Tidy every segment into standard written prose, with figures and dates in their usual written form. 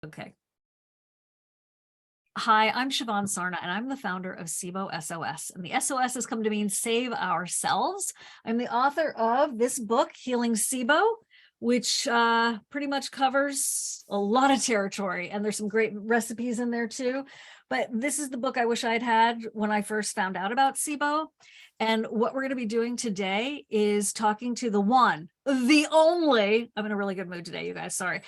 Okay. Hi, I'm Siobhan Sarna, and I'm the founder of SIBO SOS. And the SOS has come to mean Save Ourselves. I'm the author of this book, Healing SIBO, which pretty much covers a lot of territory. And there's some great recipes in there too. But this is the book I wish I'd had when I first found out about SIBO. And what we're going to be doing today is talking to the one, the only, I'm in a really good mood today, you guys, sorry,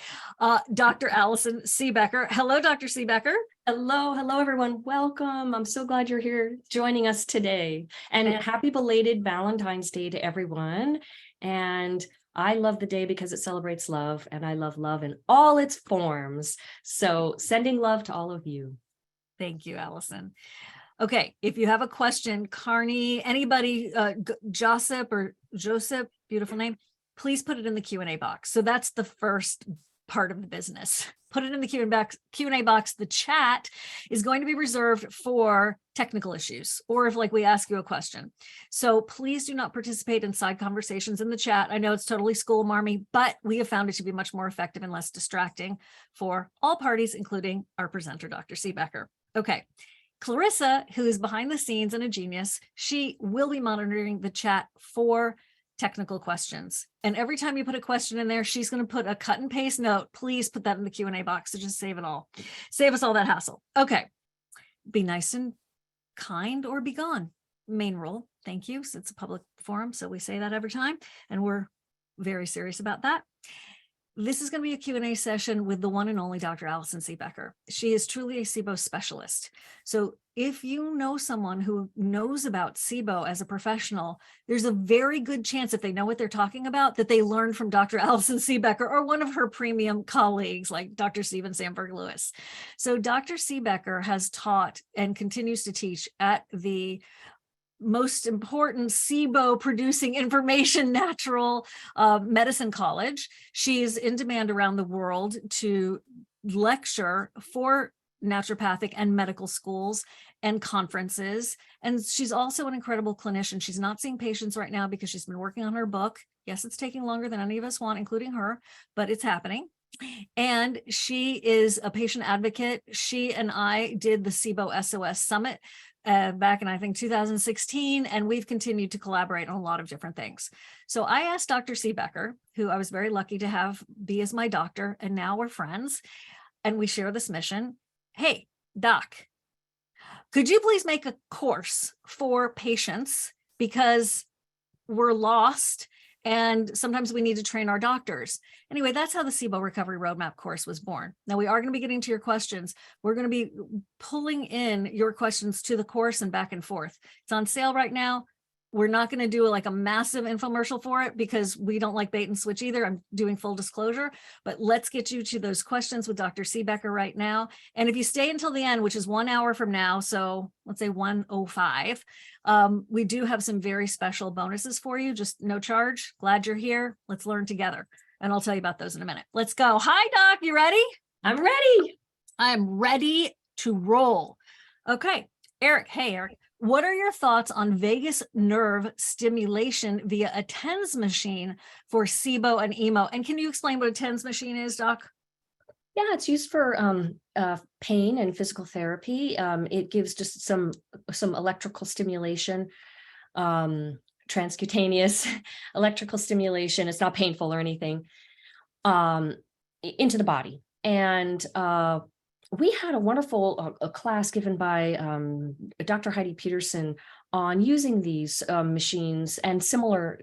Dr. Allison Siebecker. Hello, Dr. Siebecker. Hello, everyone. Welcome. I'm so glad you're here joining us today. And happy belated Valentine's Day to everyone. And I love the day because it celebrates love, and I love love in all its forms. So sending love to all of you. Thank you, Allison. Okay, if you have a question, Carney, anybody, Joseph, beautiful name, please put it in the Q&A box. So that's the first part of the business. Put it in the Q&A box. The chat is going to be reserved for technical issues, or if like we ask you a question. So please do not participate in side conversations in the chat. I know it's totally school marmy, but we have found it to be much more effective and less distracting for all parties, including our presenter, Dr. Siebecker. Okay. Clarissa, who is behind the scenes and a genius, she will be monitoring the chat for technical questions. And every time you put a question in there, she's going to put a cut and paste note. Please put that in the Q&A box to just save it all. Save us all that hassle. Okay. Be nice and kind or be gone. Main rule. Thank you. So it's a public forum. So we say that every time. And we're very serious about that. This is going to be a Q&A session with the one and only Dr. Allison Siebecker. She is truly a SIBO specialist. So if you know someone who knows about SIBO as a professional, there's a very good chance, if they know what they're talking about, that they learned from Dr. Allison Siebecker or one of her premium colleagues like Dr. Stephen Sandberg-Lewis. So Dr. Siebecker has taught and continues to teach at the most important SIBO producing information natural medicine college. She's in demand around the world to lecture for naturopathic and medical schools and conferences. And she's also an incredible clinician. She's not seeing patients right now because she's been working on her book. Yes, it's taking longer than any of us want, including her, but it's happening. And she is a patient advocate. She and I did the SIBO SOS Summit back in, I think, 2016, and we've continued to collaborate on a lot of different things. So I asked Dr. Siebecker, who I was very lucky to have be as my doctor, and now we're friends, and we share this mission. Hey, doc, could you please make a course for patients, because we're lost and sometimes we need to train our doctors. Anyway, that's how the SIBO Recovery Roadmap course was born. Now, we are going to be getting to your questions. We're going to be pulling in your questions to the course and back and forth. It's on sale right now. We're not going to do like a massive infomercial for it because we don't like bait and switch either. I'm doing full disclosure, but let's get you to those questions with Dr. Siebecker right now. And if you stay until the end, which is 1 hour from now, so let's say 1:05, we do have some very special bonuses for you, just no charge. Glad you're here. Let's learn together. And I'll tell you about those in a minute. Let's go. Hi, Doc. You ready? I'm ready. I'm ready to roll. Okay. Eric. Hey, Eric. What are your thoughts on vagus nerve stimulation via a TENS machine for SIBO and IMO? And can you explain what a TENS machine is, Doc? Yeah, it's used for pain and physical therapy. It gives just some electrical stimulation, transcutaneous electrical stimulation. It's not painful or anything, into the body. And we had a wonderful class given by Dr. Heidi Peterson on using these machines and similar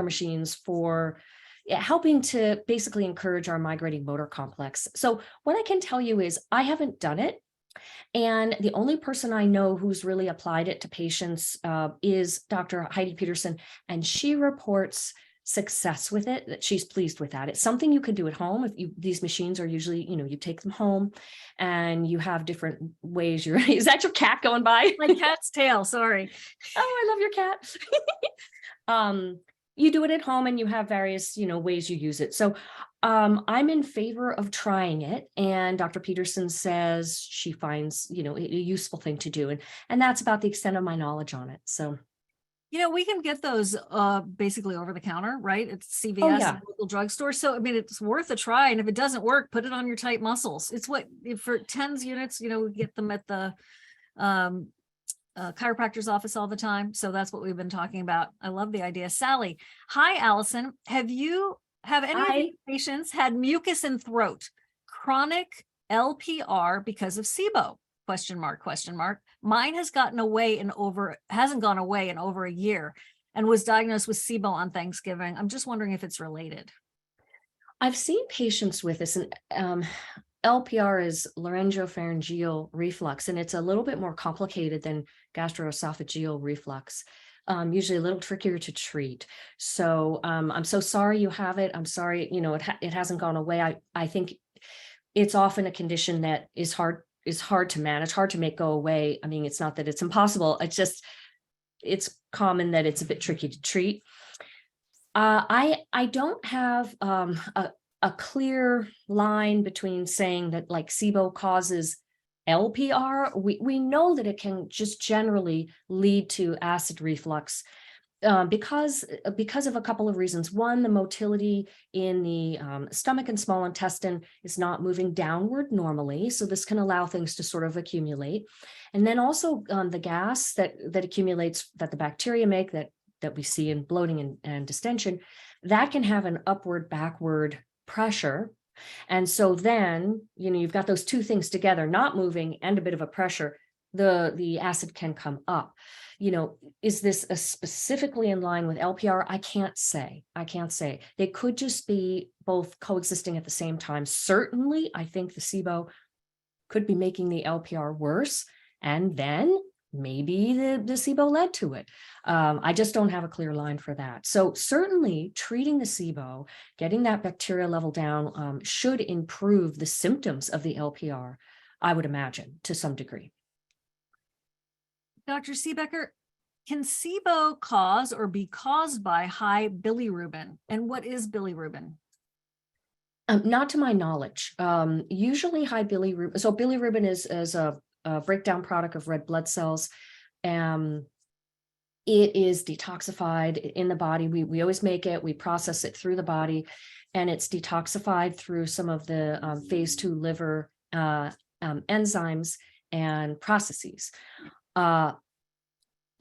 machines for helping to basically encourage our migrating motor complex. So what I can tell you is I haven't done it. And the only person I know who's really applied it to patients is Dr. Heidi Peterson, and she reports success with it, that she's pleased with that. It's something you can do at home. These machines are usually, you take them home and you have different ways is that your cat going by? My cat's tail, sorry. Oh, I love your cat. You do it at home and you have various, ways you use it. So I'm in favor of trying it. And Dr. Peterson says she finds, a useful thing to do. And that's about the extent of my knowledge on it. So We can get those basically over the counter, right? It's CVS, Oh, and yeah. local drugstore. So, I mean, it's worth a try. And if it doesn't work, put it on your tight muscles. It's what, for TENS units, we get them at the um, chiropractor's office all the time. So that's what we've been talking about. I love the idea. Sally, hi, Allison. Have any of your I patients had mucus in throat, chronic LPR because of SIBO? Question mark, question mark. Mine hasn't gone away in over a year and was diagnosed with SIBO on Thanksgiving. I'm just wondering if it's related. I've seen patients with this, and LPR is laryngopharyngeal reflux, and it's a little bit more complicated than gastroesophageal reflux. Usually a little trickier to treat. So I'm so sorry you have it. I'm sorry, it hasn't gone away. I think it's often a condition that is hard to manage, hard to make go away. I mean, it's not that it's impossible. It's common that it's a bit tricky to treat. I don't have a clear line between saying that like SIBO causes LPR. We know that it can just generally lead to acid reflux because of a couple of reasons. One, the motility in the stomach and small intestine is not moving downward normally, so this can allow things to sort of accumulate. And then also the gas that accumulates, that the bacteria make, that we see in bloating and distension, that can have an upward backward pressure. And so then, you've got those two things together, not moving and a bit of a pressure, the acid can come up. Is this specifically in line with LPR? I can't say. They could just be both coexisting at the same time. Certainly, I think the SIBO could be making the LPR worse, and then maybe the SIBO led to it. I just don't have a clear line for that. So certainly treating the SIBO, getting that bacteria level down, should improve the symptoms of the LPR, I would imagine, to some degree. Dr. Siebecker, can SIBO cause or be caused by high bilirubin? And what is bilirubin? Not to my knowledge. Usually high bilirubin. So bilirubin is a breakdown product of red blood cells. It is detoxified in the body. We always make it, we process it through the body, and it's detoxified through some of the phase 2 liver enzymes and processes.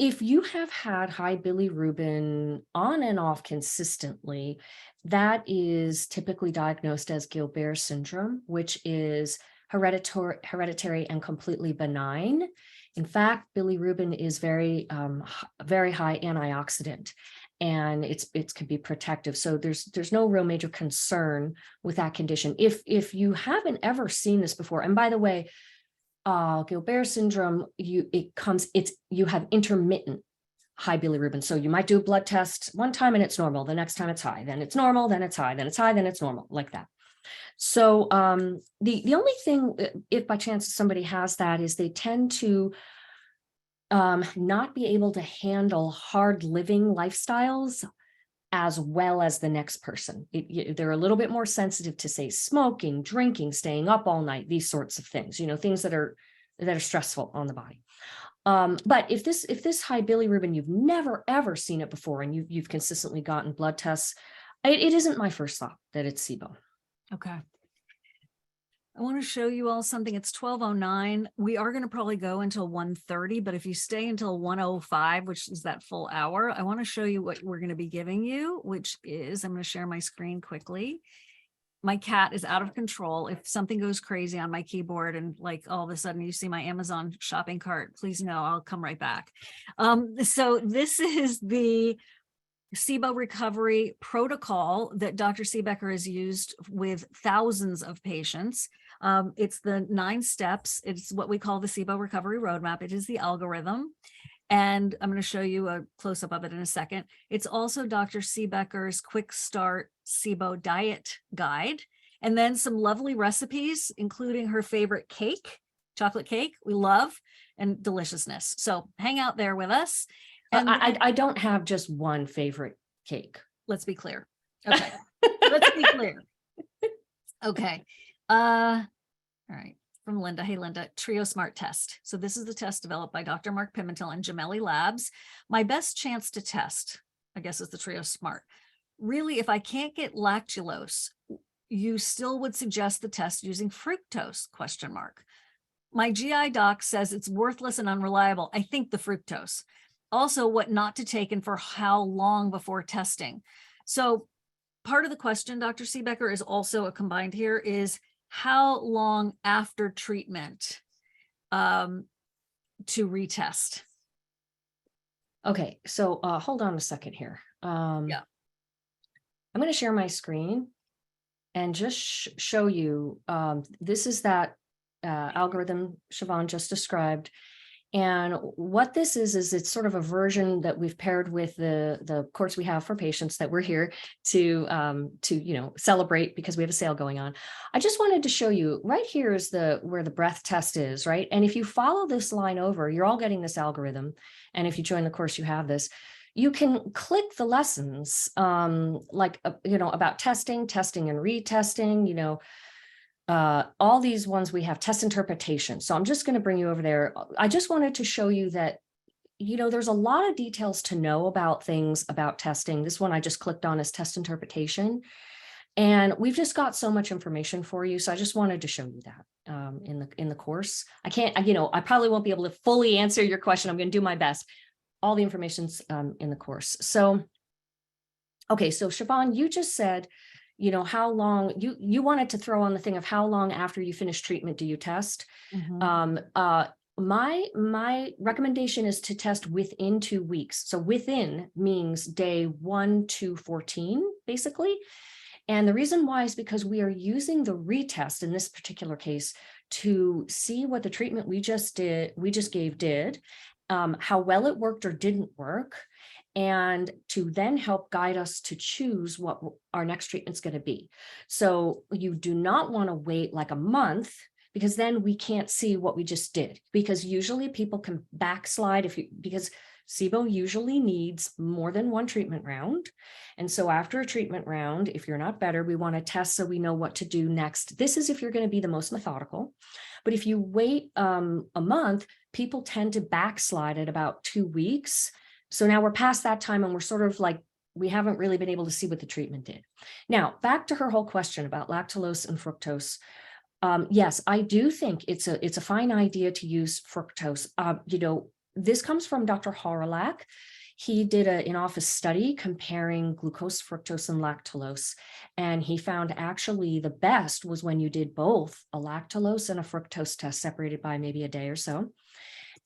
If you have had high bilirubin on and off consistently, that is typically diagnosed as Gilbert syndrome, which is hereditary and completely benign. In fact, bilirubin is very high antioxidant, and it can be protective. So there's no real major concern with that condition. If you haven't ever seen this before, and by the way, Gilbert syndrome, you have intermittent high bilirubin. So you might do a blood test one time and it's normal, the next time it's high, then it's normal, then it's high, then it's high, then it's normal, like that. So the only thing, if by chance somebody has that, is they tend to not be able to handle hard living lifestyles as well as the next person. They're a little bit more sensitive to, say, smoking, drinking, staying up all night, these sorts of things, things that are stressful on the body. But if this high bilirubin, you've never ever seen it before, and you've consistently gotten blood tests, it isn't my first thought that it's SIBO. Okay. I want to show you all something. It's 12:09. We are going to probably go until 1:30, but if you stay until 1:05, which is that full hour, I want to show you what we're going to be giving you, which is, I'm going to share my screen quickly. My cat is out of control. If something goes crazy on my keyboard and like all of a sudden you see my Amazon shopping cart, please know I'll come right back. So this is the SIBO recovery protocol that Dr. Siebecker has used with thousands of patients. It's the 9 steps. It's what we call the SIBO recovery roadmap. It is the algorithm. And I'm going to show you a close-up of it in a second. It's also Dr. Siebecker's Quick Start SIBO Diet Guide, and then some lovely recipes, including her favorite cake, chocolate cake, we love, and deliciousness. So hang out there with us. And I don't have just one favorite cake. Let's be clear. Okay. Let's be clear. Okay. All right. from Linda. Hey, Linda, Trio Smart test. So this is the test developed by Dr. Mark Pimentel and Gemelli Labs. My best chance to test, I guess, is the Trio Smart. Really, if I can't get lactulose, you still would suggest the test using fructose, ? My GI doc says it's worthless and unreliable. I think the fructose. Also, what not to take and for how long before testing. So part of the question, Dr. Siebecker, is also combined here is how long after treatment to retest? Okay, so hold on a second here. Yeah. I'm going to share my screen and just show you, this is that algorithm Siobhan just described. And what this is it's sort of a version that we've paired with the course we have for patients that we're here to celebrate because we have a sale going on. I just wanted to show you right here is where the breath test is, right? And if you follow this line over, you're all getting this algorithm. And if you join the course, you have this. You can click the lessons about testing and retesting, all these ones we have test interpretation. So I'm just going to bring you over there. I just wanted to show you that, there's a lot of details to know about things about testing. This one I just clicked on is test interpretation. And we've just got so much information for you. So I just wanted to show you that in the course. I can't, I probably won't be able to fully answer your question. I'm going to do my best. All the information's in the course. So, okay, so Siobhan, you just said, how long you wanted to throw on the thing of how long after you finish treatment do you test? My recommendation is to test within 2 weeks. So within means day 1 to 14, basically. And the reason why is because we are using the retest in this particular case to see what the treatment we just gave did, how well it worked or didn't work, and to then help guide us to choose what our next treatment's going to be. So you do not want to wait like a month because then we can't see what we just did, because usually people can backslide because SIBO usually needs more than one treatment round. And so after a treatment round, if you're not better, we want to test so we know what to do next. This is if you're going to be the most methodical. But if you wait a month, people tend to backslide at about 2 weeks. So now we're past that time and we're sort of like, we haven't really been able to see what the treatment did. Now, back to her whole question about lactulose and fructose. Yes, I do think it's a fine idea to use fructose. This comes from Dr. Horolak. He did an in-office study comparing glucose, fructose, and lactulose. And he found actually the best was when you did both a lactulose and a fructose test separated by maybe a day or so.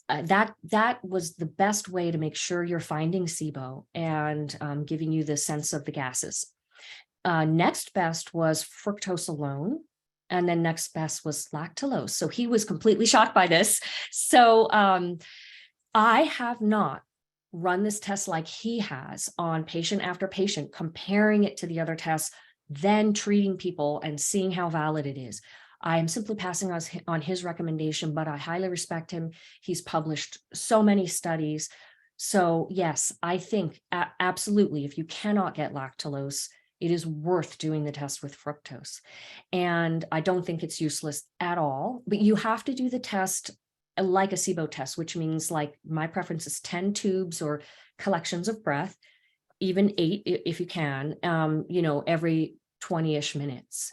That was the best way to make sure you're finding SIBO and giving you the sense of the gases. Next best was fructose alone. And then next best was lactulose. So he was completely shocked by this. So I have not run this test like he has on patient after patient, comparing it to the other tests, then treating people and seeing how valid it is. I am simply passing on his recommendation, but I highly respect him. He's published so many studies. So yes, I think absolutely, if you cannot get lactulose, it is worth doing the test with fructose. And I don't think it's useless at all, but you have to do the test like a SIBO test, which means like my preference is 10 tubes or collections of breath, even 8 if you can, every 20-ish minutes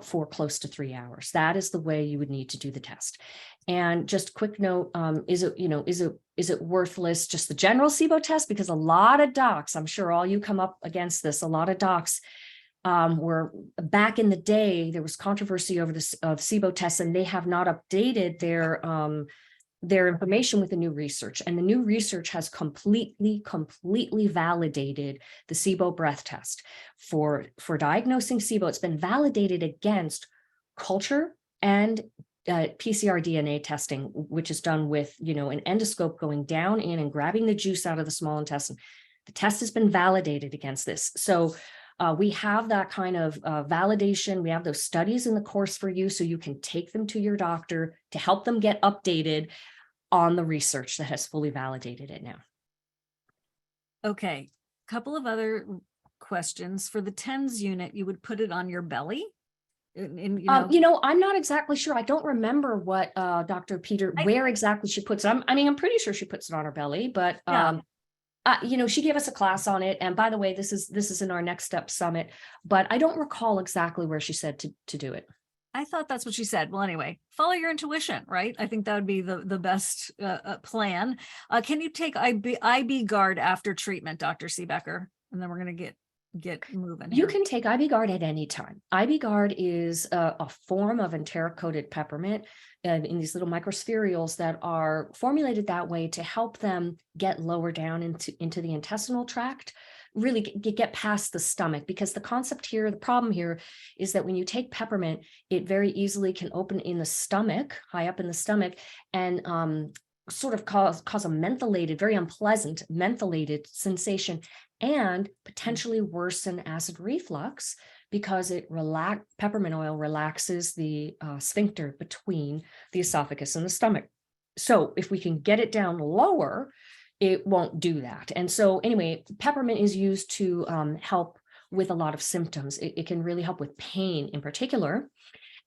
for close to 3 hours. That is the way you would need to do the test. And just quick note, is it worthless, just the general SIBO test? Because a lot of docs, I'm sure all you come up against this, a lot of docs were back in the day, there was controversy over this of SIBO tests, and they have not updated their information with the new research. And the new research has completely validated the SIBO breath test. For diagnosing SIBO, it's been validated against culture and PCR DNA testing, which is done with, an endoscope going down in and grabbing the juice out of the small intestine. The test has been validated against this. So we have that kind of validation. We have those studies in the course for you, so you can take them to your doctor to help them get updated on the research that has fully validated it now. Okay, couple of other questions. For the TENS unit, you would put it on your belly. I'm not exactly sure. I don't remember what where exactly she puts it. I'm pretty sure she puts it on her belly, but Yeah. she gave us a class on it. And by the way, this is in our Next Step Summit, but I don't recall exactly where she said to do it. I thought that's what she said. Well, anyway, follow your intuition, right? I think that would be the best plan. Can you take IB Guard after treatment, Dr. Siebecker? And then we're going to get moving here. You can take IB Guard at any time. IB Guard is a form of enteric-coated peppermint in these little microspherules that are formulated that way to help them get lower down into the intestinal tract, really get past the stomach. Because the problem here is that when you take peppermint, it very easily can open in the stomach, high up in the stomach, and sort of cause a mentholated, very unpleasant mentholated sensation, and potentially worsen acid reflux, because peppermint oil relaxes the sphincter between the esophagus and the stomach. So if we can get it down lower, it won't do that. And so anyway, peppermint is used to help with a lot of symptoms. It can really help with pain in particular.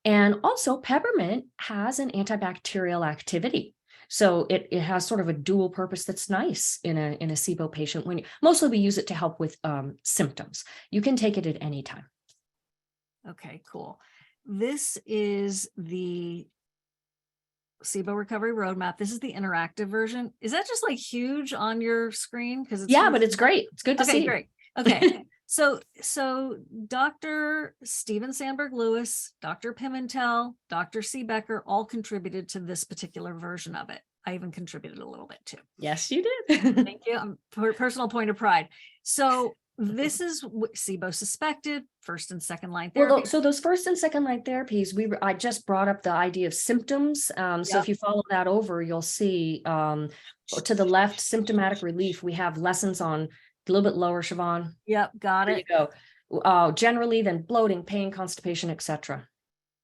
And also peppermint has an antibacterial activity. So it has sort of a dual purpose that's nice in a SIBO patient. Mostly we use it to help with symptoms. You can take it at any time. Okay, cool. This is the SIBO Recovery Roadmap. This is the interactive version. Is that just like huge on your screen? Because but it's great. It's good to see. Great. Okay. So Dr. Steven Sandberg Lewis, Dr. Pimentel, Dr. Siebecker all contributed to this particular version of it. I even contributed a little bit too. Yes, you did. Thank you. Personal point of pride. So this is SIBO suspected, first and second line therapy. Well, so those first and second line therapies, I just brought up the idea of symptoms. So if you follow that over, you'll see to the left, symptomatic relief. We have lessons on a little bit lower, Siobhan. Yep, got it. There you go. Generally, then bloating, pain, constipation, etc.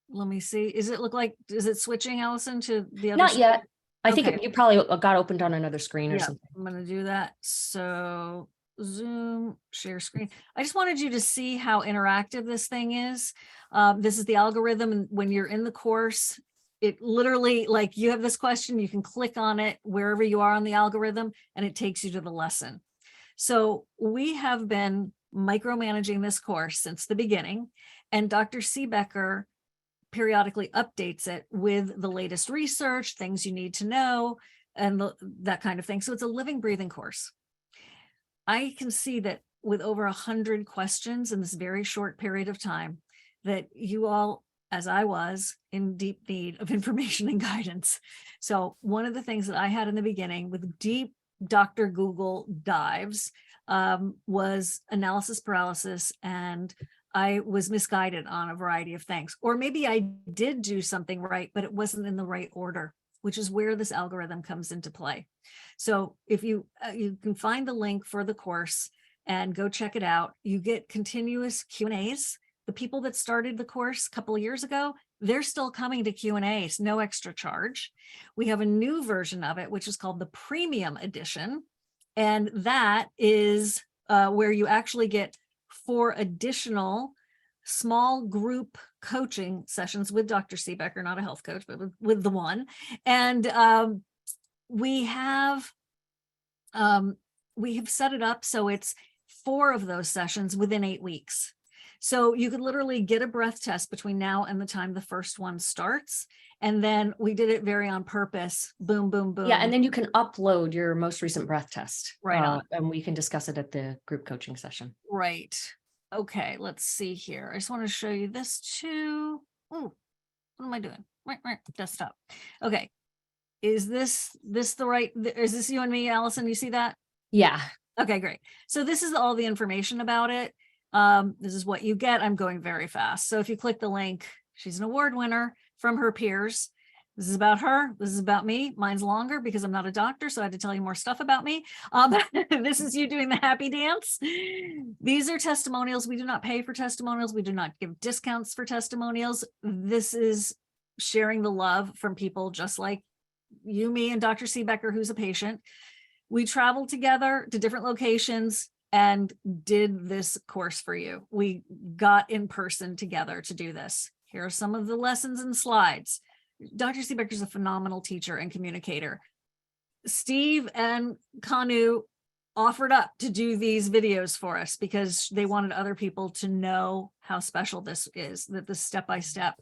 Let me see. Is it switching, Allison, to the other? Not yet. I think you probably got opened on another screen or something. I'm going to do that. So Zoom, share screen. I just wanted you to see how interactive this thing is. This is the algorithm. And when you're in the course, it literally, like, you have this question, you can click on it wherever you are on the algorithm, and it takes you to the lesson. So we have been micromanaging this course since the beginning, and Dr. Siebecker periodically updates it with the latest research, things you need to know, and that kind of thing. So it's a living, breathing course. I can see that with over 100 questions in this very short period of time, that you all, as I was, in deep need of information and guidance. So one of the things that I had in the beginning with deep Dr. Google dives was analysis paralysis, and I was misguided on a variety of things. Or maybe I did do something right, but it wasn't in the right order, which is where this algorithm comes into play. So if you can find the link for the course and go check it out. You get continuous Q&As. The people that started the course a couple of years ago, they're still coming to Q&As, no extra charge. We have a new version of it, which is called the Premium Edition. And that is where you actually get 4 additional small group coaching sessions with Dr. Siebecker, not a health coach, but with the one. And we have set it up so it's 4 of those sessions within 8 weeks. So you could literally get a breath test between now and the time the first one starts. And then we did it very on purpose. Boom, boom, boom. Yeah. And then you can upload your most recent breath test. Right on. And we can discuss it at the group coaching session. Right. Okay. Let's see here. I just want to show you this too. Oh, what am I doing? Right. Desktop. Okay. Is this the right, is this you and me, Allison? You see that? Yeah. Okay, great. So this is all the information about it. This is what you get. I'm going very fast. So if you click the link, she's an award winner from her peers. This is about her. This is about me. Mine's longer because I'm not a doctor, so I had to tell you more stuff about me. This is you doing the happy dance. These are testimonials. We do not pay for testimonials. We do not give discounts for testimonials. This is sharing the love from people just like you, me, and Dr. Siebecker, who's a patient. We traveled together to different locations and did this course for you. We got in person together to do this. Here are some of the lessons and slides. Dr. Siebecker is a phenomenal teacher and communicator. Steve and Kanu offered up to do these videos for us because they wanted other people to know how special this is, that the step-by-step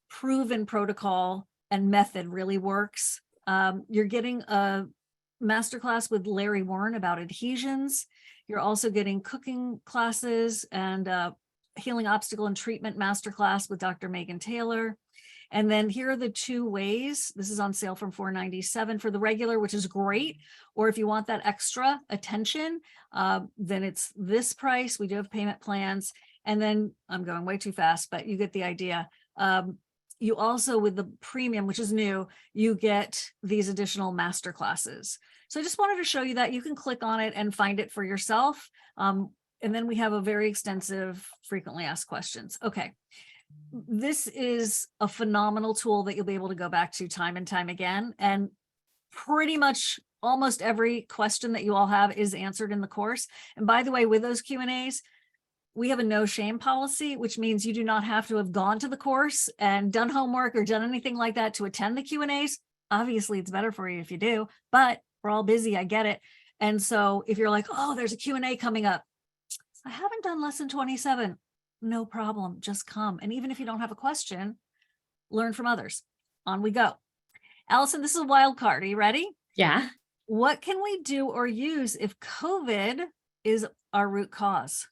proven protocol and method really works. You're getting a masterclass with Larry Warren about adhesions. You're also getting cooking classes and healing obstacle and treatment masterclass with Dr. Megan Taylor. And then here are the 2 ways. This is on sale from $497 for the regular, which is great. Or if you want that extra attention, then it's this price. We do have payment plans. And then I'm going way too fast, but you get the idea. You also, with the premium, which is new, you get these additional master classes. So I just wanted to show you that. You can click on it and find it for yourself. And then we have a very extensive frequently asked questions. Okay. This is a phenomenal tool that you'll be able to go back to time and time again. And pretty much almost every question that you all have is answered in the course. And by the way, with those Q&As, we have a no shame policy, which means you do not have to have gone to the course and done homework or done anything like that to attend the Q&As. Obviously, it's better for you if you do, but we're all busy. I get it. And so if you're like, oh, there's a Q&A coming up, I haven't done lesson 27. No problem. Just come. And even if you don't have a question, learn from others. On we go. Allison, this is a wild card. Are you ready? Yeah. What can we do or use if COVID is our root cause?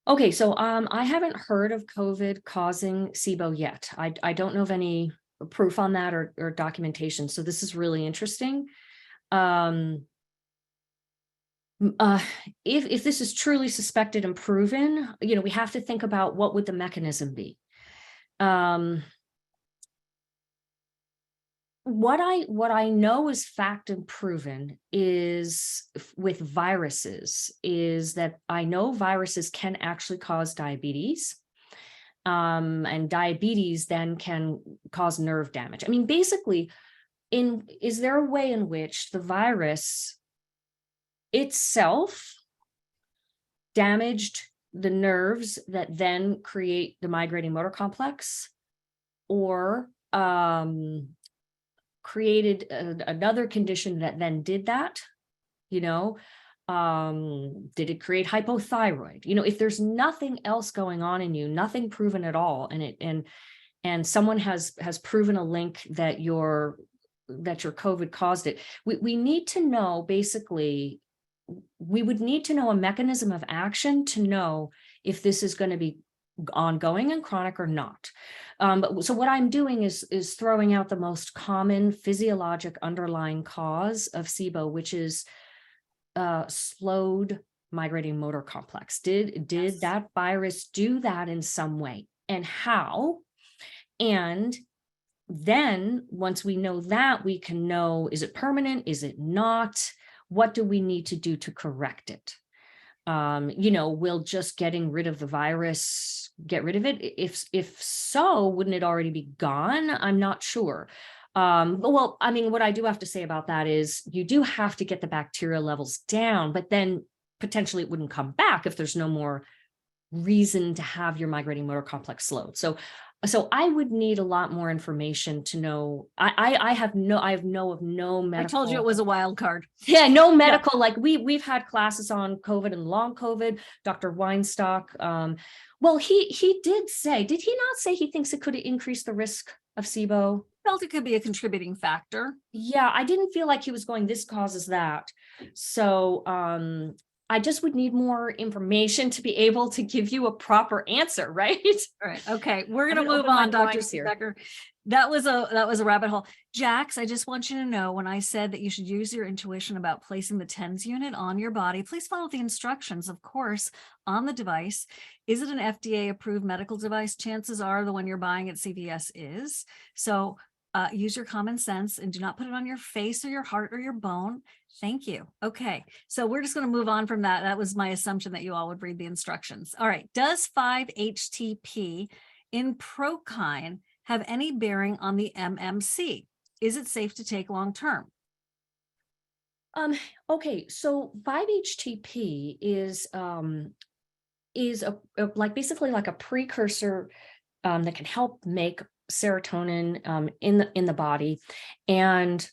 Okay, so I haven't heard of COVID causing SIBO yet. I don't know of any proof on that or documentation. So this is really interesting. If this is truly suspected and proven, we have to think about what would the mechanism be. What I know is fact and proven is with viruses is that I know viruses can actually cause diabetes. And diabetes then can cause nerve damage. I mean, basically, is there a way in which the virus itself damaged the nerves that then create the migrating motor complex, or created another condition that then did that? Did it create hypothyroid? If there's nothing else going on in you, nothing proven at all, and someone has proven a link that your COVID caused it, we need to know, basically, we would need to know a mechanism of action to know if this is going to be ongoing and chronic or not. So what I'm doing is throwing out the most common physiologic underlying cause of SIBO, which is slowed migrating motor complex. Did that virus do that in some way, and how? And then once we know that, we can know, is it permanent? Is it not? What do we need to do to correct it? Will just getting rid of the virus get rid of it? If so, wouldn't it already be gone? I'm not sure. Well, I mean, what I do have to say about that is you do have to get the bacterial levels down, but then potentially it wouldn't come back if there's no more reason to have your migrating motor complex slowed. So I would need a lot more information to know. I have no medical. I told you it was a wild card. Yeah, no medical. Yeah. Like we've had classes on COVID and long COVID. Dr. Weinstock. Well, he did say, did he not say he thinks it could increase the risk of SIBO? Felt it could be a contributing factor. Yeah, I didn't feel like he was going, this causes that. So I just would need more information to be able to give you a proper answer, right? All right. Okay. We're going to move on, Dr. Siebecker. That was a rabbit hole. Jax, I just want you to know, when I said that you should use your intuition about placing the TENS unit on your body, please follow the instructions, of course, on the device. Is it an FDA approved medical device? Chances are the one you're buying at CVS is. So use your common sense and do not put it on your face or your heart or your bone. Thank you. Okay, so we're just going to move on from that. That was my assumption that you all would read the instructions. All right, does 5-HTP in Prokine have any bearing on the MMC? Is it safe to take long term? Okay, so 5-HTP is is like basically like a precursor that can help make serotonin in the body, and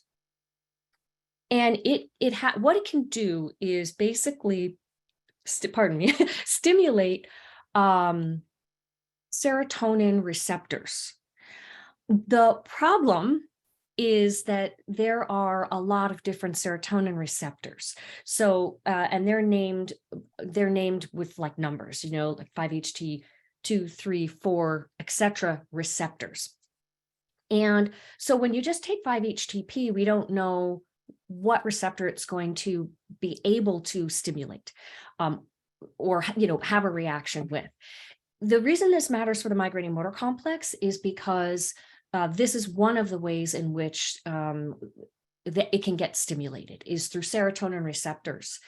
what it can do is basically pardon me stimulate serotonin receptors. The problem is that there are a lot of different serotonin receptors. So, and they're named with like numbers, like 5-HT2, 3, 4, etc. receptors. And so when you just take 5-HTP, we don't know what receptor it's going to be able to stimulate, or have a reaction with. The reason this matters for the migrating motor complex is because this is one of the ways in which that it can get stimulated, is through serotonin receptors.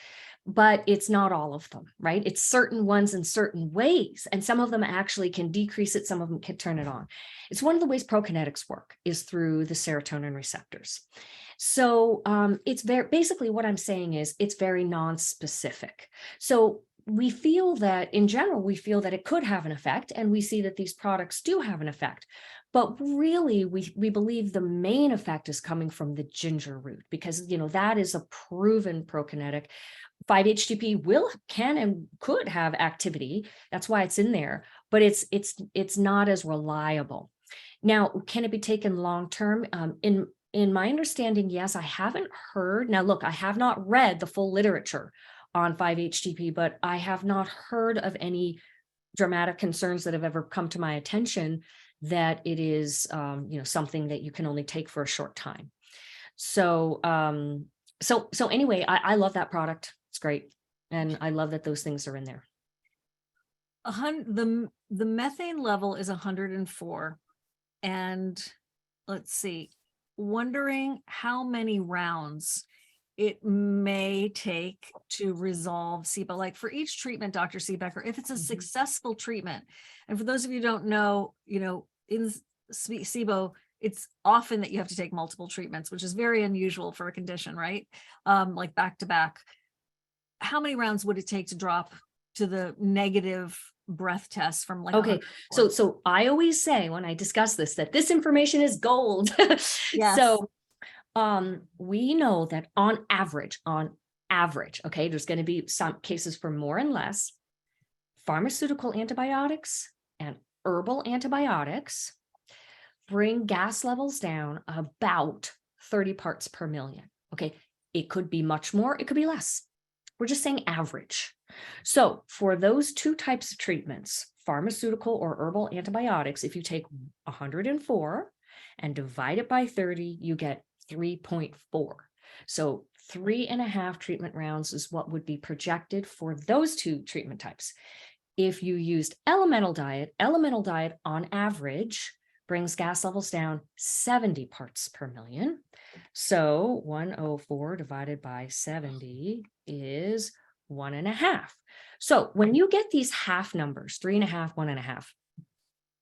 But it's not all of them, right? It's certain ones in certain ways, and some of them actually can decrease it, some of them can turn it on. It's one of the ways prokinetics work, is through the serotonin receptors. So it's basically what I'm saying is it's very non-specific. So we feel that in general, we feel that it could have an effect, and we see that these products do have an effect. But really, we believe the main effect is coming from the ginger root, because that is a proven prokinetic. 5-HTP can and could have activity. That's why it's in there, but it's not as reliable. Now, can it be taken long term? In my understanding, yes. I haven't heard. Now, look, I have not read the full literature on 5-HTP, but I have not heard of any dramatic concerns that have ever come to my attention that it is something that you can only take for a short time. So so anyway, I love that product. It's great, and I love that those things are in there. The methane level is 104, and let's see, wondering how many rounds it may take to resolve SIBO. Like for each treatment, Dr. Siebecker, if it's a successful treatment, and for those of you who don't know, in SIBO, it's often that you have to take multiple treatments, which is very unusual for a condition, right? Like back to back. How many rounds would it take to drop to the negative breath test from like? Okay, so I always say when I discuss this that this information is gold. Yes. So we know that on average, okay, there's going to be some cases for more and less. Pharmaceutical antibiotics and herbal antibiotics bring gas levels down about 30 parts per million. Okay, it could be much more, it could be less. We're just saying average. So for those two types of treatments, pharmaceutical or herbal antibiotics, if you take 104 and divide it by 30, you get 3.4. So 3.5 treatment rounds is what would be projected for those two treatment types. If you used elemental diet on average brings gas levels down 70 parts per million. So 104 divided by 70 is 1.5. So when you get these half numbers, 3.5, 1.5,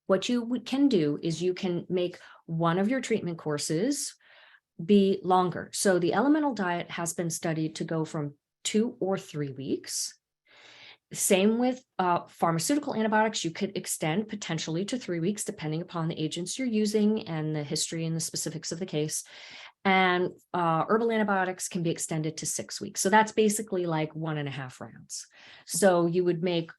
what you can do is you can make one of your treatment courses be longer. So the elemental diet has been studied to go from 2 or 3 weeks. Same with pharmaceutical antibiotics. You could extend potentially to 3 weeks, depending upon the agents you're using and the history and the specifics of the case. And herbal antibiotics can be extended to 6 weeks. So that's basically like 1.5 rounds. So you would make,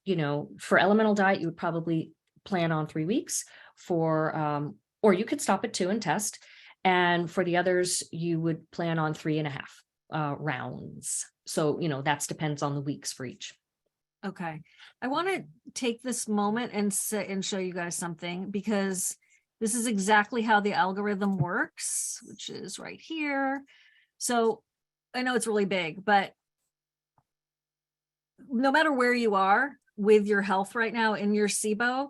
for elemental diet, you would probably plan on 3 weeks or you could stop at 2 and test. And for the others, you would plan on 3.5 rounds. So, that depends on the weeks for each. Okay. I want to take this moment and show you guys something, because this is exactly how the algorithm works, which is right here. So I know it's really big, but no matter where you are with your health right now in your SIBO,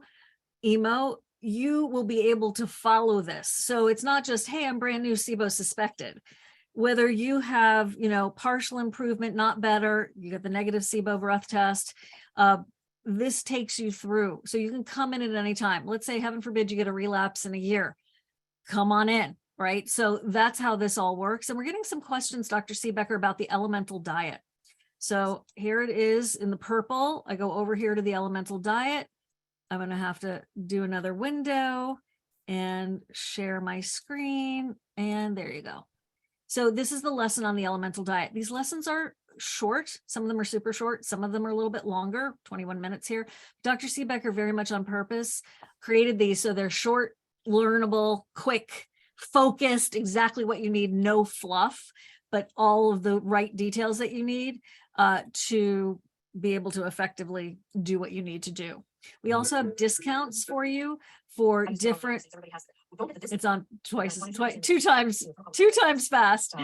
IMO, you will be able to follow this. So it's not just, hey, I'm brand new SIBO suspected. Whether you have, partial improvement, not better, you get the negative SIBO breath test, this takes you through. So you can come in at any time. Let's say, heaven forbid, you get a relapse in a year. Come on in, right? So that's how this all works. And we're getting some questions, Dr. Siebecker, about the elemental diet. So here it is in the purple. I go over here to the elemental diet. I'm going to have to do another window and share my screen. And there you go. So this is the lesson on the elemental diet. These lessons are short. Some of them are super short. Some of them are a little bit longer, 21 minutes here. Dr. Siebecker very much on purpose created these so they're short, learnable, quick, focused, exactly what you need, no fluff, but all of the right details that you need to be able to effectively do what you need to do. We also have discounts for you for different. It's on two times fast,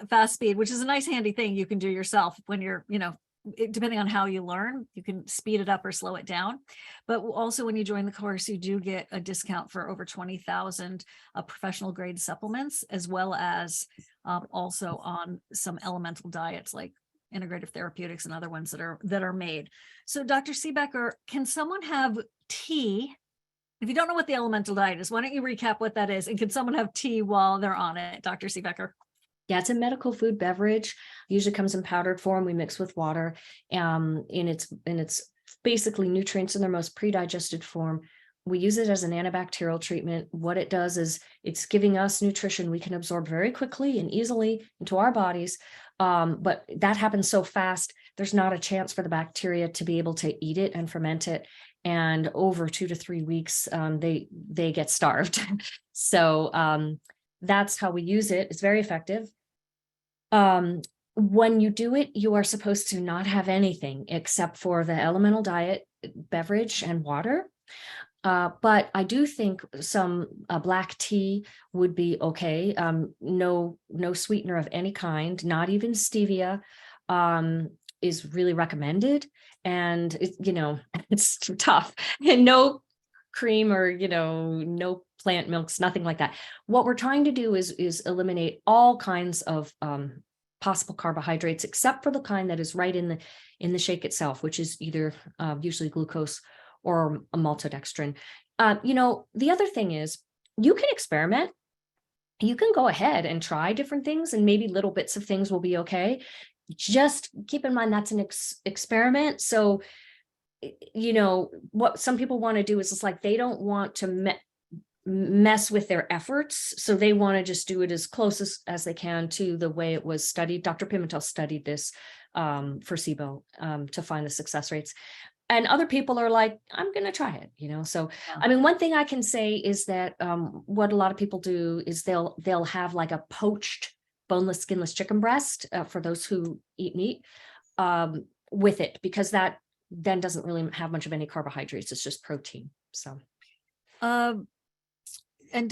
fast speed, which is a nice handy thing you can do yourself when you're, depending on how you learn, you can speed it up or slow it down. But also when you join the course, you do get a discount for over 20,000 professional grade supplements, as well as also on some elemental diets like integrative therapeutics and other ones that are made. So Dr. Siebecker, can someone have tea? If you don't know what the elemental diet is, why don't you recap what that is? And can someone have tea while they're on it, Dr. Siebecker? Yeah, it's a medical food beverage. Usually comes in powdered form. We mix with water. In its basically nutrients in their most pre-digested form. We use it as an antibacterial treatment. What it does is it's giving us nutrition we can absorb very quickly and easily into our bodies. But that happens so fast, there's not a chance for the bacteria to be able to eat it and ferment it. And over 2 to 3 weeks, they get starved. So that's how we use it. It's very effective. When you do it, you are supposed to not have anything except for the elemental diet, beverage, and water. But I do think some black tea would be okay. No sweetener of any kind, not even stevia, is really recommended. And it's tough. And no cream or no plant milks, nothing like that. What we're trying to do is eliminate all kinds of possible carbohydrates, except for the kind that is right in the shake itself, which is either usually glucose or a maltodextrin. The other thing is you can experiment. You can go ahead and try different things, and maybe little bits of things will be okay. Just keep in mind that's an experiment. So, what some people want to do is it's like they don't want to mess with their efforts. So they want to just do it as close as they can to the way it was studied. Dr. Pimentel studied this for SIBO to find the success rates. And other people are like, I'm going to try it, So, I mean, one thing I can say is that what a lot of people do is they'll have like a poached boneless, skinless chicken breast for those who eat meat with it, because that then doesn't really have much of any carbohydrates. It's just protein. So. And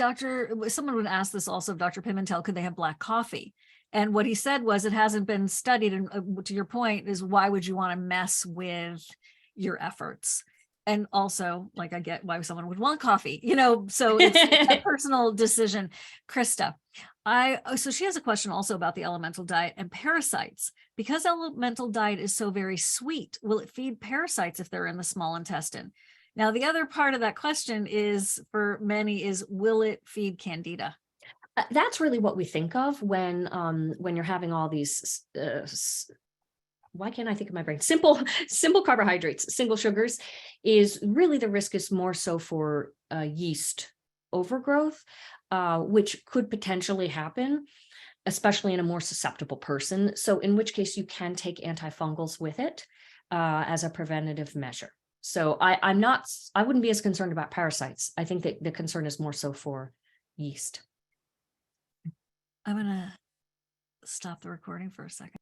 someone would ask this also of Dr. Pimentel, could they have black coffee? And what he said was it hasn't been studied. And to your point is, why would you want to mess with your efforts? And also, like, I get why someone would want coffee, so it's a personal decision. Krista, so she has a question also about the elemental diet and parasites. Because elemental diet is so very sweet, will it feed parasites if they're in the small intestine? Now, the other part of that question is, for many, is will it feed candida? That's really what we think of when you're having all these why can't I think of my brain? Simple carbohydrates, single sugars, is really the risk is more so for yeast overgrowth, which could potentially happen, especially in a more susceptible person. So in which case you can take antifungals with it as a preventative measure. So I wouldn't be as concerned about parasites. I think that the concern is more so for yeast. I'm going to stop the recording for a second.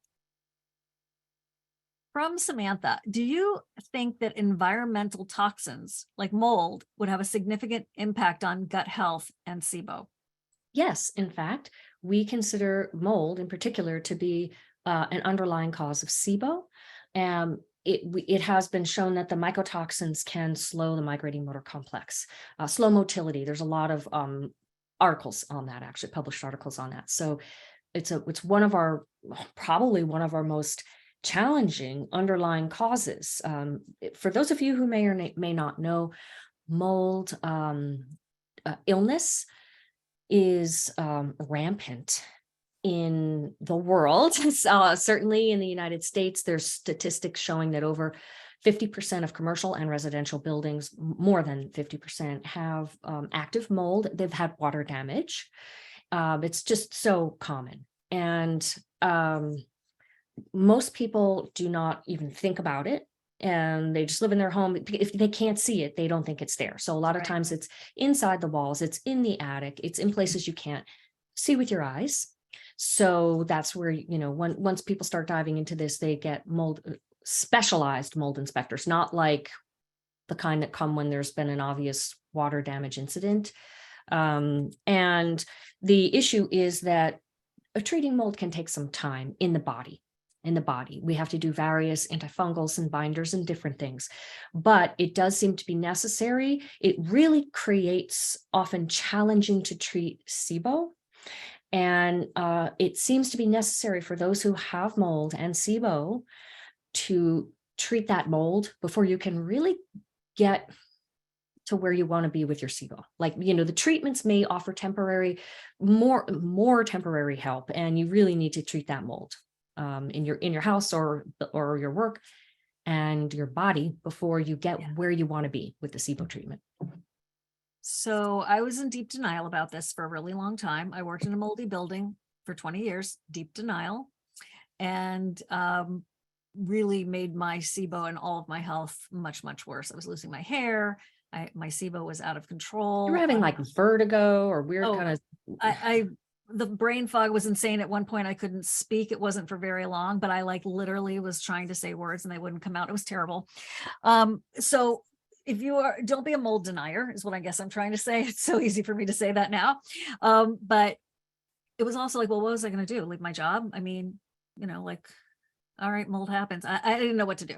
From Samantha, do you think that environmental toxins like mold would have a significant impact on gut health and SIBO? Yes, in fact, we consider mold in particular to be an underlying cause of SIBO. It has been shown that the mycotoxins can slow the migrating motor complex, slow motility. There's a lot of articles on that, actually published articles on that. So it's probably one of our most challenging underlying causes. For those of you who may or may not know, mold illness is rampant in the world. Certainly in the United States, there's statistics showing that over 50% of commercial and residential buildings, more than 50%, have active mold. They've had water damage. It's just so common. And most people do not even think about it. And they just live in their home. If they can't see it, they don't think it's there. So a lot of times it's inside the walls, it's in the attic, it's in places you can't see with your eyes. So that's where, once people start diving into this, they get specialized mold inspectors, not like the kind that come when there's been an obvious water damage incident. And the issue is that treating mold can take some time in the body. We have to do various antifungals and binders and different things, but it does seem to be necessary. It really creates often challenging to treat SIBO. And it seems to be necessary for those who have mold and SIBO to treat that mold before you can really get to where you want to be with your SIBO. Like, the treatments may offer more temporary help, and you really need to treat that mold in your house or your work and your body before you get where you want to be with the SIBO treatment. So I was in deep denial about this for a really long time. I worked in a moldy building for 20 years, deep denial, and really made my SIBO and all of my health much, much worse. I was losing my hair. My SIBO was out of control. You were having like vertigo or weird kind of. The brain fog was insane. At one point I couldn't speak. It wasn't for very long, but I literally was trying to say words and they wouldn't come out. It was terrible. So if don't be a mold denier is what I guess I'm trying to say. It's so easy for me to say that now. But it was also well, what was I going to do? Leave my job? I mean, all right, mold happens. I didn't know what to do.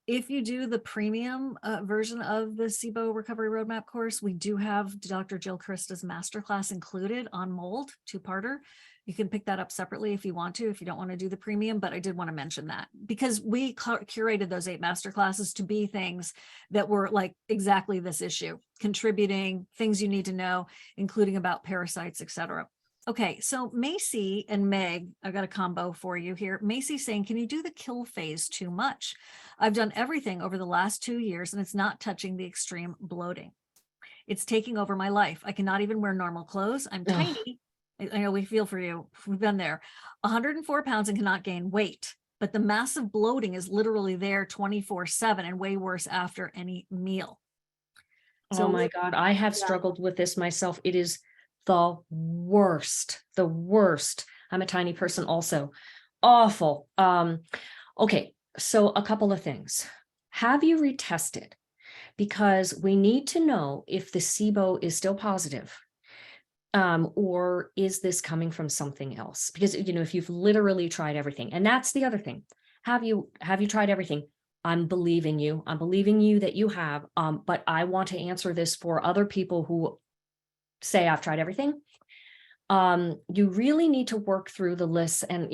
If you do the premium version of the SIBO Recovery Roadmap course, we do have Dr. Jill Krista's masterclass included on mold, 2-parter. You can pick that up separately if you want to, if you don't want to do the premium, but I did want to mention that because we curated those 8 masterclasses to be things that were exactly this issue, contributing, things you need to know, including about parasites, etc. Okay, so Macy and Meg, I've got a combo for you here. Macy saying, can you do the kill phase too much? I've done everything over the last 2 years and it's not touching the extreme bloating. It's taking over my life. I cannot even wear normal clothes. I'm tiny. I know we feel for you. We've been there. 104 pounds and cannot gain weight, but the massive bloating is literally there 24/7 and way worse after any meal. So, oh my God, I have struggled with this myself. It is the worst. I'm a tiny person also. Awful. Okay, so a couple of things. Have you retested? Because we need to know if the SIBO is still positive, or is this coming from something else? Because, if you've literally tried everything, and that's the other thing. Have you tried everything? I'm believing you. I'm believing you that you have, but I want to answer this for other people who say I've tried everything. You really need to work through the lists, and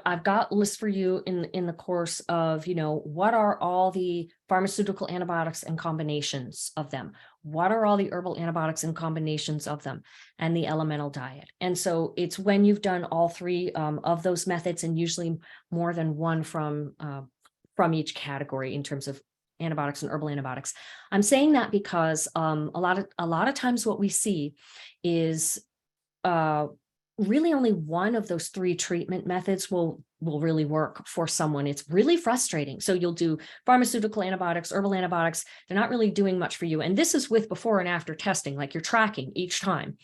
I've got lists for you in the course of what are all the pharmaceutical antibiotics and combinations of them, what are all the herbal antibiotics and combinations of them, and the elemental diet. And so it's when you've done all 3 of those methods, and usually more than one from each category in terms of antibiotics and herbal antibiotics. I'm saying that because a lot of times what we see is really only one of those 3 treatment methods will really work for someone. It's really frustrating. So you'll do pharmaceutical antibiotics, herbal antibiotics. They're not really doing much for you. And this is with before and after testing, like you're tracking each time.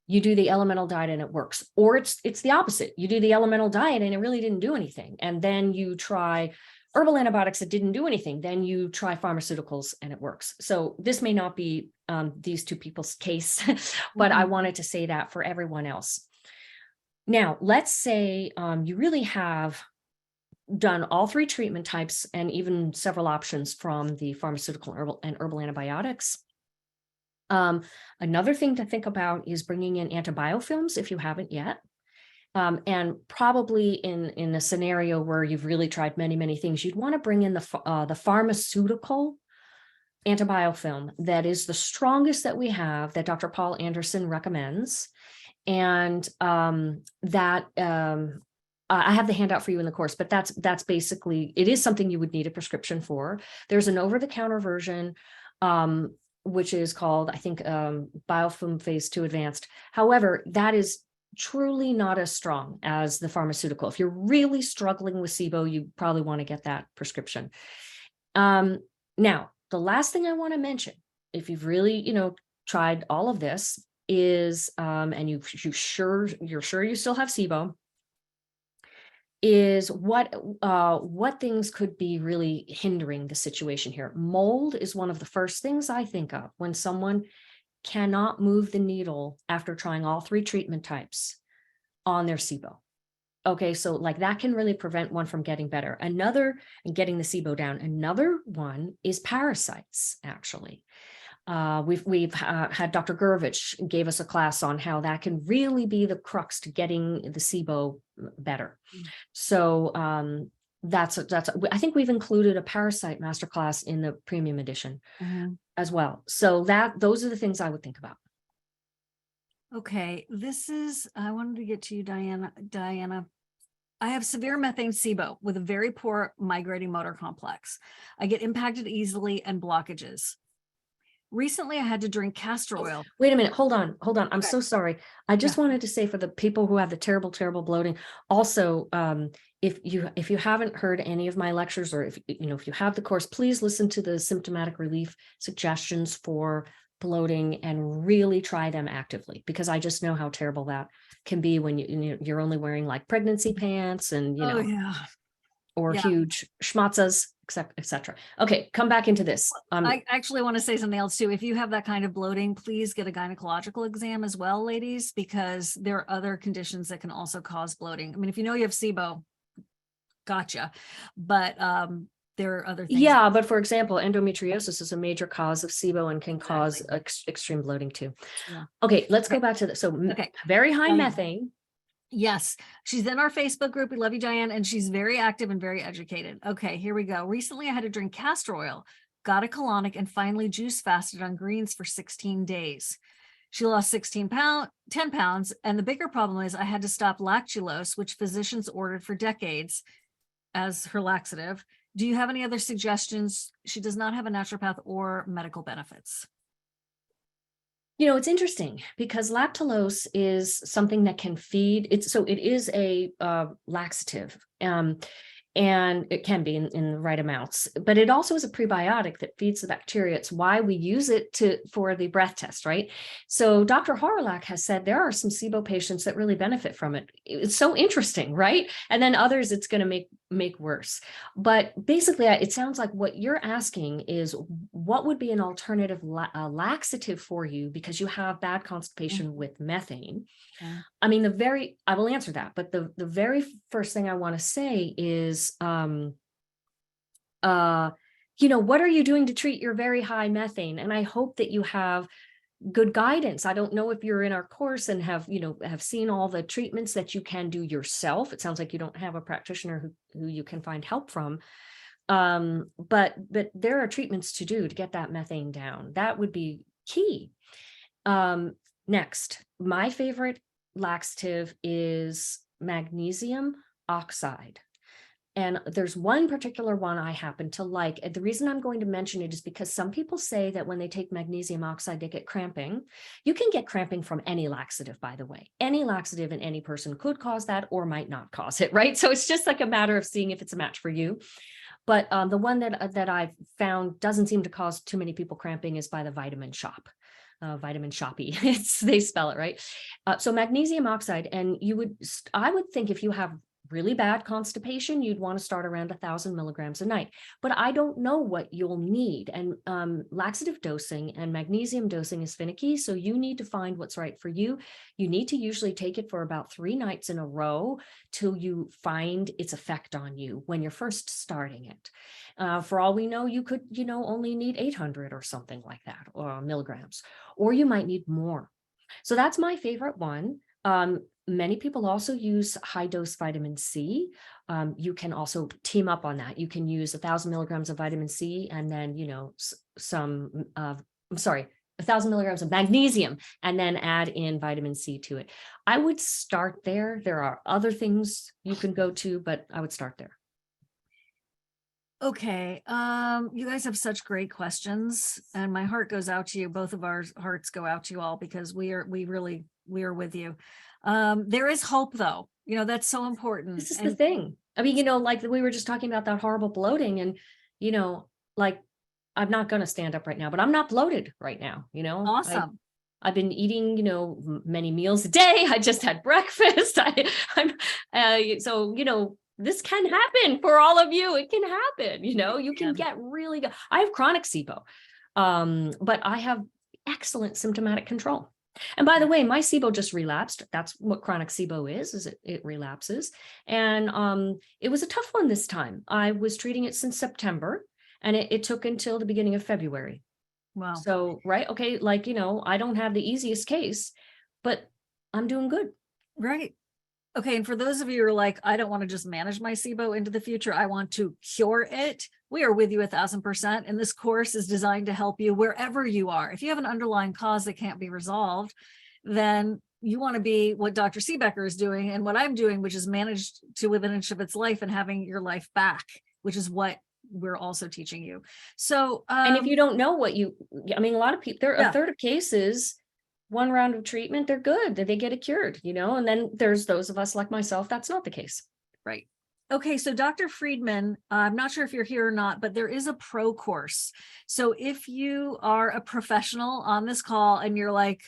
You do the elemental diet and it works. Or it's the opposite. You do the elemental diet and it really didn't do anything. And then you try herbal antibiotics that didn't do anything, then you try pharmaceuticals and it works. So this may not be these 2 people's case, but I wanted to say that for everyone else. Now, let's say you really have done all 3 treatment types and even several options from the pharmaceutical herbal antibiotics. Another thing to think about is bringing in antibiofilms if you haven't yet. And probably in a scenario where you've really tried many, many things, you'd want to bring in the pharmaceutical antibiofilm that is the strongest that we have, that Dr. Paul Anderson recommends. And I have the handout for you in the course, but that's basically, it is something you would need a prescription for. There's an over-the-counter version, which is called, I think, Biofilm Phase 2 Advanced. However, that is truly not as strong as the pharmaceutical. If you're really struggling with SIBO, you probably want to get that prescription. Now, the last thing I want to mention, if you've really, tried all of this, is, and you're sure you still have SIBO, is what things could be really hindering the situation here. Mold is one of the first things I think of when someone cannot move the needle after trying all 3 treatment types on their SIBO. Okay, so like that can really prevent one from getting better. And getting the SIBO down. Another one is parasites, actually. We've had Dr. Gurvich gave us a class on how that can really be the crux to getting the SIBO better. So I think we've included a parasite masterclass in the premium edition as well. So those are the things I would think about. Okay, I wanted to get to you, Diana. I have severe methane SIBO with a very poor migrating motor complex. I get impacted easily and blockages. Recently, I had to drink castor oil. Wait a minute. Hold on. I'm Okay. so sorry. I just wanted to say, for the people who have the terrible, terrible bloating, also, if you haven't heard any of my lectures, or if you have the course, please listen to the symptomatic relief suggestions for bloating and really try them actively, because I just know how terrible that can be when you're only wearing like pregnancy pants and, or huge schmatzas, etc. Okay, come back into this. I actually want to say something else too. If you have that kind of bloating, please get a gynecological exam as well, ladies, because there are other conditions that can also cause bloating. I mean, if you know you have SIBO, gotcha. But there are other things. Yeah, but for example, endometriosis is a major cause of SIBO and can cause extreme bloating too. Yeah. Okay, let's go back to this. So very high methane. Yes, she's in our Facebook group. We love you, Diane. And she's very active and very educated. Okay, here we go. Recently, I had to drink castor oil, got a colonic, and finally juice fasted on greens for 16 days. She lost 10 pounds. And the bigger problem is I had to stop lactulose, which physicians ordered for decades as her laxative. Do you have any other suggestions? She does not have a naturopath or medical benefits. It's interesting because lactulose is something that can feed it. So it is a laxative, and it can be in the right amounts, but it also is a prebiotic that feeds the bacteria. It's why we use it for the breath test, right? So Dr. Horlak has said there are some SIBO patients that really benefit from it. It's so interesting, right? And then others it's going to make worse. But basically, it sounds like what you're asking is what would be an alternative laxative for you because you have bad constipation with methane. I mean, I will answer that, but the very first thing I want to say is, what are you doing to treat your very high methane? And I hope that you have good guidance. I don't know if you're in our course and have seen all the treatments that you can do yourself. It sounds like you don't have a practitioner who you can find help from. But there are treatments to do to get that methane down. That would be key. Next, my favorite laxative is magnesium oxide. And there's one particular one I happen to like. And the reason I'm going to mention it is because some people say that when they take magnesium oxide, they get cramping. You can get cramping from any laxative, by the way. Any laxative in any person could cause that or might not cause it, right? So it's just like a matter of seeing if it's a match for you. But the one that I've found doesn't seem to cause too many people cramping is by the Vitamin Shop. Vitamin Shoppy, they spell it right. So magnesium oxide, and I would think if you have really bad constipation, you'd want to start around 1,000 milligrams a night. But I don't know what you'll need. And laxative dosing and magnesium dosing is finicky. So you need to find what's right for you. You need to usually take it for about 3 nights in a row till you find its effect on you when you're first starting it. For all we know, you could, only need 800 or something like that, or milligrams, or you might need more. So that's my favorite one. Many people also use high dose vitamin C. You can also team up on that. You can use 1,000 milligrams of vitamin C and then, 1,000 milligrams of magnesium, and then add in vitamin C to it. I would start there. There are other things you can go to, but I would start there. Okay. You guys have such great questions, and my heart goes out to you. Both of our hearts go out to you all, because we are with you. There is hope, though. You know, that's so important. This is the thing. I mean, you know, like we were just talking about that horrible bloating, and, you know, like, I'm not going to stand up right now, but I'm not bloated right now. You know, Awesome. I've been eating, you know, many meals a day. I just had breakfast. So, you know, this can happen for all of you. It can happen. You know, you can get really good. I have chronic SIBO, but I have excellent symptomatic control. And by the way, my SIBO just relapsed. That's what chronic SIBO is it relapses. And it was a tough one this time. I was treating it since September, and it took until the beginning of February. Wow. So, right. Okay. Like, you know, I don't have the easiest case, but I'm doing good. Right. Okay. And for those of you who are like, I don't want to just manage my SIBO into the future, I want to cure it. We are with you 1,000%. And this course is designed to help you wherever you are. If you have an underlying cause that can't be resolved, then you want to be what Dr. Siebecker is doing and what I'm doing, which is managed to within an inch of its life and having your life back, which is what we're also teaching you. So, and if you don't know what I mean, a lot of people, there are a third of cases, one round of treatment, they're good, that they get it cured, you know, and then there's those of us like myself, that's not the case. Right. Okay. So Dr. Friedman, I'm not sure if you're here or not, but there is a pro course. So if you are a professional on this call and you're like,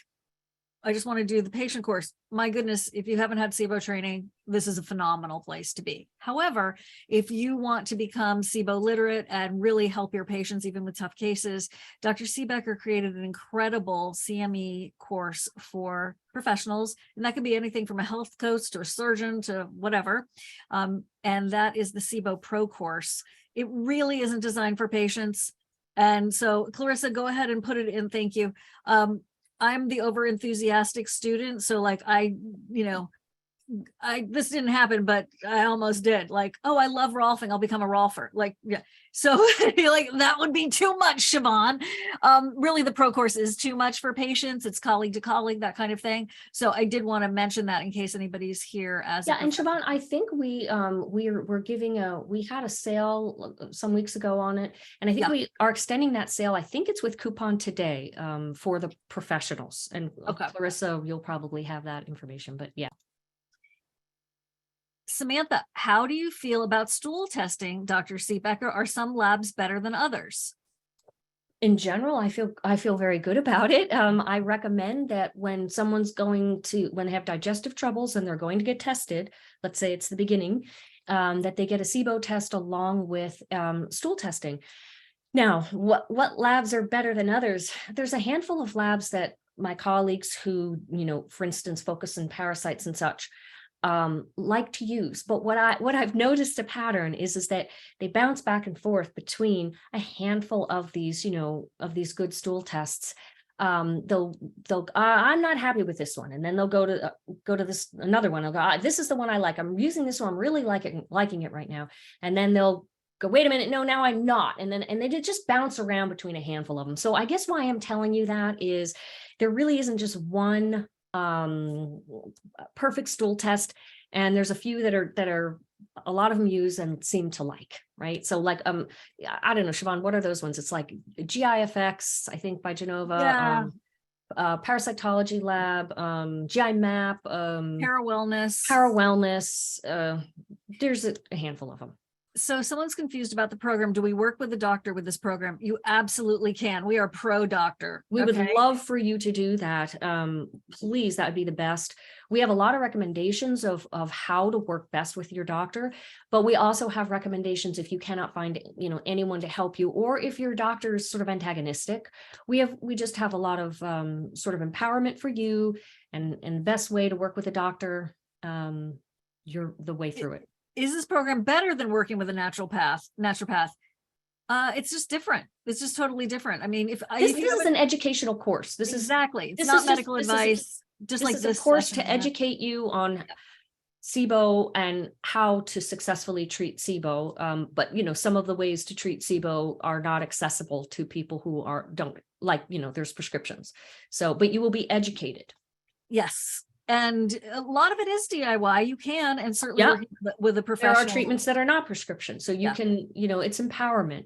I just want to do the patient course, my goodness, if you haven't had SIBO training, this is a phenomenal place to be. However, if you want to become SIBO literate and really help your patients, even with tough cases, Dr. Siebecker created an incredible CME course for professionals. And that could be anything from a health coach to a surgeon to whatever. And that is the SIBO Pro course. It really isn't designed for patients. And so Clarissa, go ahead and put it in. Thank you. I'm the over enthusiastic student. So like, this didn't happen, but I almost did. Like, oh, I love Rolfing. I'll become a Rolfer. Like, yeah. So like that would be too much, Siobhan. Really the pro course is too much for patients. It's colleague to colleague, that kind of thing. So I did want to mention that in case anybody's here as and Siobhan, I think we're giving we had a sale some weeks ago on it. And I think we are extending that sale. I think it's with coupon today for the professionals. And Clarissa, you'll probably have that information, but yeah. Samantha, how do you feel about stool testing, Dr. Siebecker? Are some labs better than others? In general, I feel very good about it. I recommend that when someone's when they have digestive troubles and they're going to get tested, let's say it's the beginning, that they get a SIBO test along with stool testing. Now, what labs are better than others? There's a handful of labs that my colleagues who, you know, for instance, focus on parasites and such, like to use. But what I've noticed a pattern is that they bounce back and forth between a handful of these, you know, of these good stool tests. They'll I'm not happy with this one, and then they'll go to this another one. They'll go, this is the one I like. I'm using this one. I'm really liking it right now. And then they'll go, wait a minute, no, now I'm not. And they just bounce around between a handful of them. So I guess why I'm telling you that is there really isn't just one perfect stool test, and there's a few that are a lot of them use and seem to like, right? So like I don't know, Siobhan, what are those ones? It's like GIFX, I think, by Genova, Parasitology Lab, GI Map, Parawellness. There's a handful of them. So someone's confused about the program. Do we work with the doctor with this program? You absolutely can. We are pro doctor. We would love for you to do that. Please, that would be the best. We have a lot of recommendations of how to work best with your doctor, but we also have recommendations if you cannot find, you know, anyone to help you, or if your doctor is sort of antagonistic. We just have a lot of sort of empowerment for you, and the best way to work with a doctor, you're the way through it. Is this program better than working with a naturopath? It's just different. It's just totally different. I mean, this is an educational course. It's not medical advice. Just like this is a course to educate you on SIBO and how to successfully treat SIBO. But, some of the ways to treat SIBO are not accessible to people who don't like, there's prescriptions. So, but you will be educated. Yes. And a lot of it is DIY. You can, and certainly Yeah. working with a There professional. are treatments that are not prescription. So you can, it's empowerment,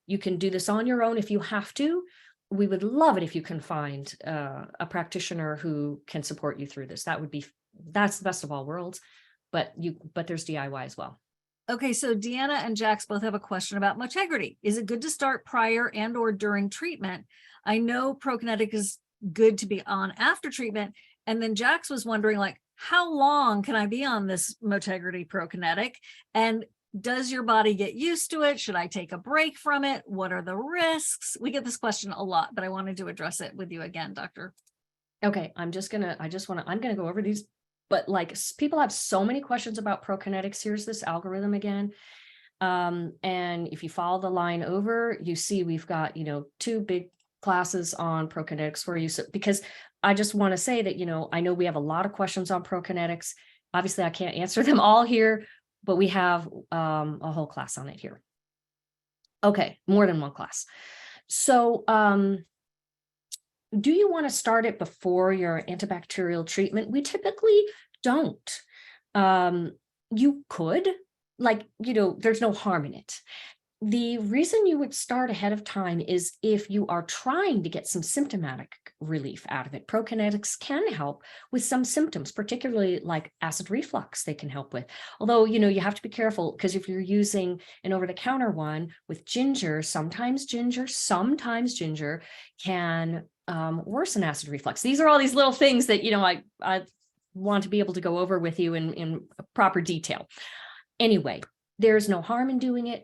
you can do this on your own if you have to. We would love it if you can find a practitioner who can support you through this. That's the best of all worlds, but there's DIY as well. Okay, so Deanna and Jax both have a question about motegrity. Is it good to start prior and or during treatment? I know Prokinetic is good to be on after treatment. And then Jax was wondering, like, how long can I be on this motegrity Prokinetic? And does your body get used to it? Should I take a break from it? What are the risks? We get this question a lot, but I wanted to address it with you again, Doctor. Okay, I'm gonna go over these, but like people have so many questions about Prokinetics. Here's this algorithm again. And if you follow the line over, you see we've got, 2 big classes on Prokinetics for you. So, because I just want to say that, I know we have a lot of questions on Prokinetics. Obviously, I can't answer them all here, but we have a whole class on it here. Okay, more than one class. So, do you want to start it before your antibacterial treatment? We typically don't. You could, there's no harm in it. The reason you would start ahead of time is if you are trying to get some symptomatic relief out of it. Prokinetics can help with some symptoms, particularly like acid reflux they can help with. Although, you have to be careful because if you're using an over-the-counter one with ginger, sometimes ginger can worsen acid reflux. These are all these little things that, I want to be able to go over with you in proper detail. Anyway, there's no harm in doing it.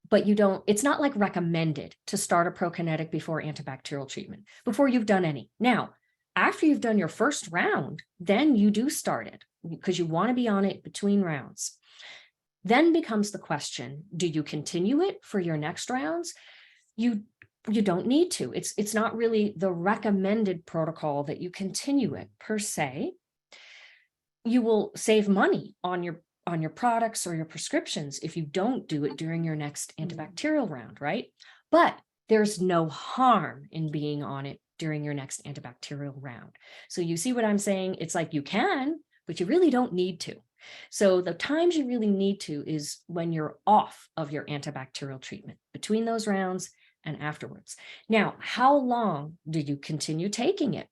But it's not like recommended to start a Prokinetic before antibacterial treatment, before you've done any. Now, after you've done your first round, then you do start it because you want to be on it between rounds. Then becomes the question, do you continue it for your next rounds? You don't need to. It's not really the recommended protocol that you continue it per se. You will save money on your products or your prescriptions if you don't do it during your next antibacterial round, right? But there's no harm in being on it during your next antibacterial round. So you see what I'm saying? It's like you can, but you really don't need to. So the times you really need to is when you're off of your antibacterial treatment, between those rounds and afterwards. Now, how long do you continue taking it?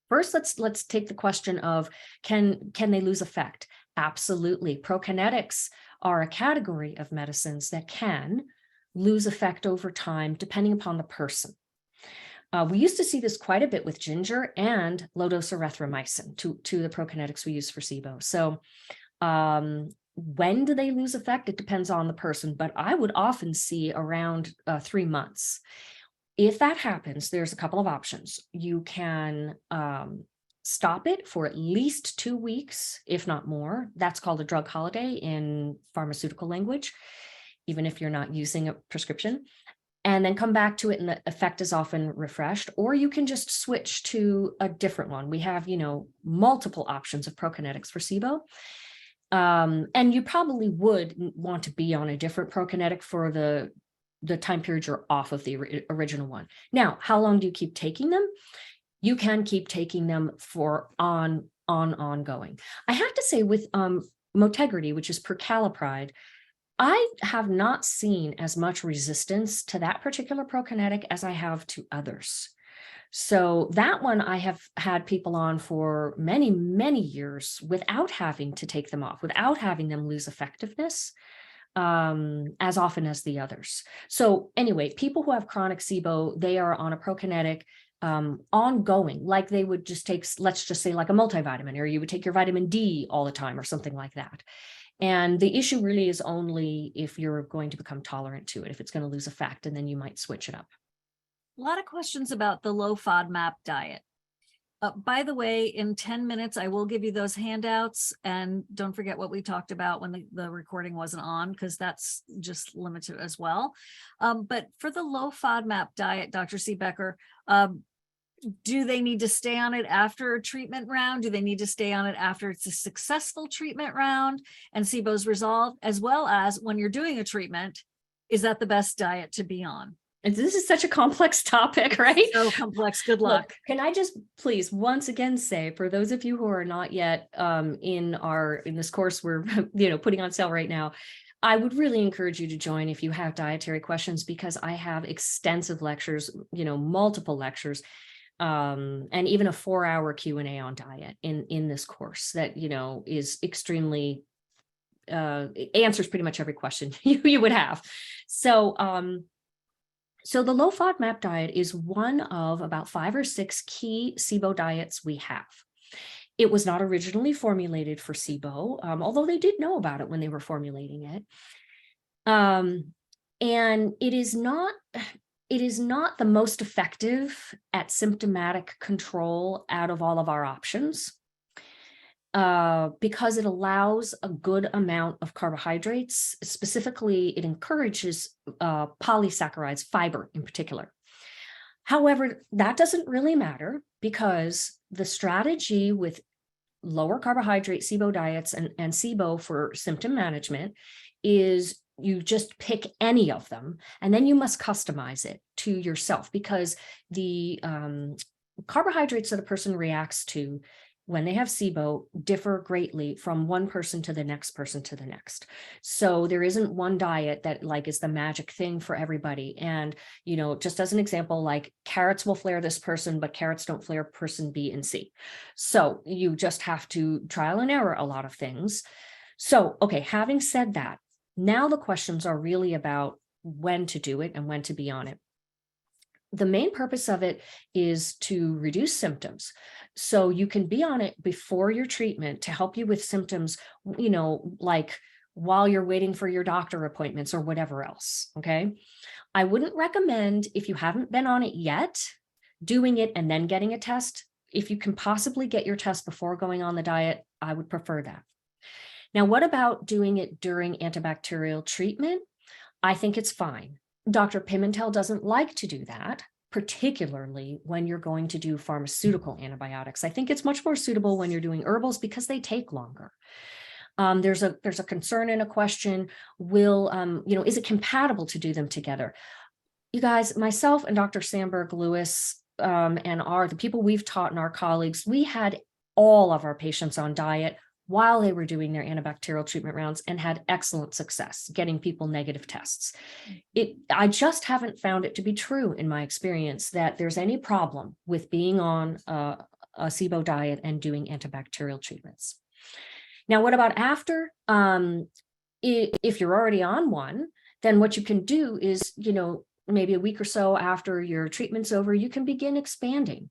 First, let's take the question of can they lose effect? Absolutely. Prokinetics are a category of medicines that can lose effect over time, depending upon the person. We used to see this quite a bit with ginger and low-dose erythromycin, to the Prokinetics we use for SIBO. So when do they lose effect? It depends on the person, but I would often see around 3 months. If that happens, there's a couple of options. You can stop it for at least 2 weeks, if not more. That's called a drug holiday in pharmaceutical language, even if you're not using a prescription, and then come back to it and the effect is often refreshed, or you can just switch to a different one. We have, multiple options of Prokinetics for SIBO. And you probably would want to be on a different Prokinetic for the time period you're off of the original one. Now, how long do you keep taking them? You can keep taking them for ongoing. I have to say with motegrity, which is percalipride, I have not seen as much resistance to that particular Prokinetic as I have to others. So that one I have had people on for many, many years without having to take them off, without having them lose effectiveness as often as the others. So anyway, people who have chronic SIBO, they are on a Prokinetic ongoing, like they would just take, let's just say like a multivitamin, or you would take your vitamin D all the time or something like that. And the issue really is only if you're going to become tolerant to it, if it's going to lose effect, and then you might switch it up. A lot of questions about the low FODMAP diet. By the way, in 10 minutes, I will give you those handouts, and don't forget what we talked about when the recording wasn't on, because that's just limited as well. But for the low FODMAP diet, Dr. Siebecker, do they need to stay on it after a treatment round? Do they need to stay on it after it's a successful treatment round and SIBO's resolved, as well as when you're doing a treatment, is that the best diet to be on? And this is such a complex topic, right? So complex. Good Look, luck. can I just please once again say, for those of you who are not yet in this course we're putting on sale right now, I would really encourage you to join if you have dietary questions, because I have extensive lectures, multiple lectures, and even a 4-hour Q&A on diet in this course that is extremely answers pretty much every question you would have. So the low FODMAP diet is one of about 5 or 6 key SIBO diets we have. It was not originally formulated for SIBO, although they did know about it when they were formulating it. And it is not the most effective at symptomatic control out of all of our options, because it allows a good amount of carbohydrates. Specifically, it encourages polysaccharides, fiber in particular. However, that doesn't really matter, because the strategy with lower carbohydrate SIBO diets and SIBO for symptom management is you just pick any of them, and then you must customize it to yourself, because the carbohydrates that a person reacts to when they have SIBO differ greatly from one person to the next person to the next. So there isn't one diet that is the magic thing for everybody. And, just as an example, like carrots will flare this person, but carrots don't flare person B and C. So you just have to trial and error a lot of things. So, okay, having said that, now the questions are really about when to do it and when to be on it. The main purpose of it is to reduce symptoms. So you can be on it before your treatment to help you with symptoms, like while you're waiting for your doctor appointments or whatever else. Okay. I wouldn't recommend, if you haven't been on it yet, doing it and then getting a test. If you can possibly get your test before going on the diet, I would prefer that. Now, what about doing it during antibacterial treatment? I think it's fine. Dr. Pimentel doesn't like to do that, particularly when you're going to do pharmaceutical antibiotics. I think it's much more suitable when you're doing herbals, because they take longer. There's a concern and a question, is it compatible to do them together? You guys, myself and Dr. Sandberg Lewis, and the people we've taught and our colleagues, we had all of our patients on diet while they were doing their antibacterial treatment rounds and had excellent success getting people negative tests. I just haven't found it to be true in my experience that there's any problem with being on a SIBO diet and doing antibacterial treatments. Now, what about after? If you're already on one, then what you can do is, maybe a week or so after your treatment's over, you can begin expanding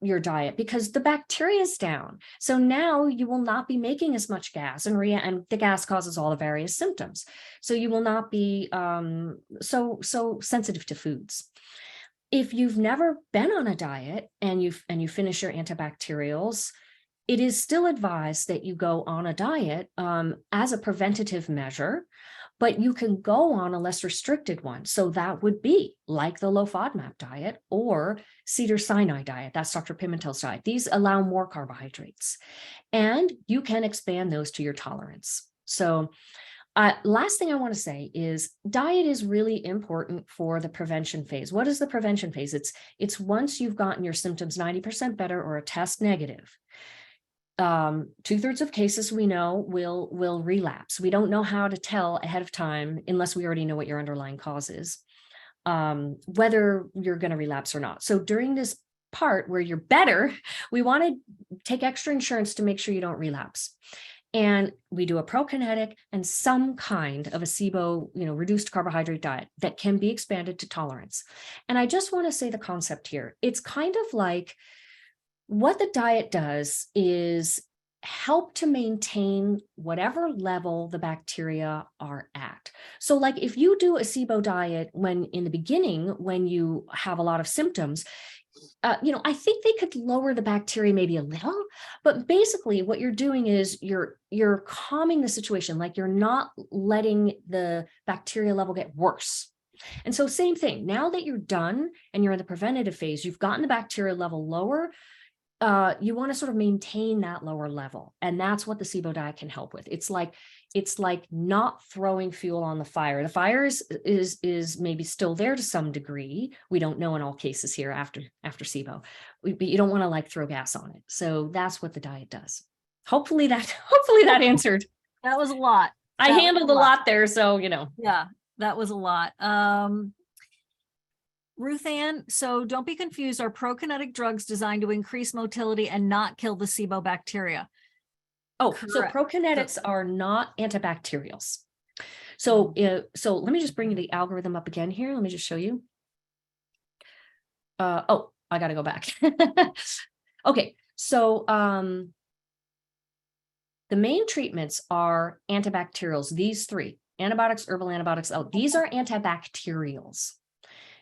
your diet, because the bacteria is down. So now you will not be making as much gas, and the gas causes all the various symptoms. So you will not be so sensitive to foods. If you've never been on a diet and you finish your antibacterials, it is still advised that you go on a diet as a preventative measure, but you can go on a less restricted one. So that would be like the low FODMAP diet or Cedar-Sinai diet. That's Dr. Pimentel's diet. These allow more carbohydrates, and you can expand those to your tolerance. So last thing I want to say is diet is really important for the prevention phase. What is the prevention phase? It's once you've gotten your symptoms 90% better or a test negative. 2/3 of cases we know will relapse. We don't know how to tell ahead of time, unless we already know what your underlying cause is, whether you're going to relapse or not. So during this part where you're better, we want to take extra insurance to make sure you don't relapse. And we do a prokinetic and some kind of a SIBO, reduced carbohydrate diet that can be expanded to tolerance. And I just want to say the concept here. It's kind of like, what the diet does is help to maintain whatever level the bacteria are at. So like if you do a SIBO diet in the beginning, when you have a lot of symptoms, I think they could lower the bacteria maybe a little, but basically what you're doing is you're calming the situation, like you're not letting the bacteria level get worse. And so same thing, now that you're done and you're in the preventative phase, you've gotten the bacteria level lower, you want to sort of maintain that lower level. And that's what the SIBO diet can help with. It's like not throwing fuel on the fire. The fire is maybe still there to some degree. We don't know in all cases here after SIBO, but you don't want to like throw gas on it. So that's what the diet does. Hopefully that answered. That was a lot. I handled a lot there. So, Yeah, that was a lot. Ruth Ann, so don't be confused. Are prokinetic drugs designed to increase motility and not kill the SIBO bacteria? Oh, Correct. so prokinetics are not antibacterials. So, so let me just bring the algorithm up again here. Let me just show you. Oh, I got to go back. Okay, so the main treatments are antibacterials. These three: antibiotics, herbal antibiotics. Oh, these are antibacterials.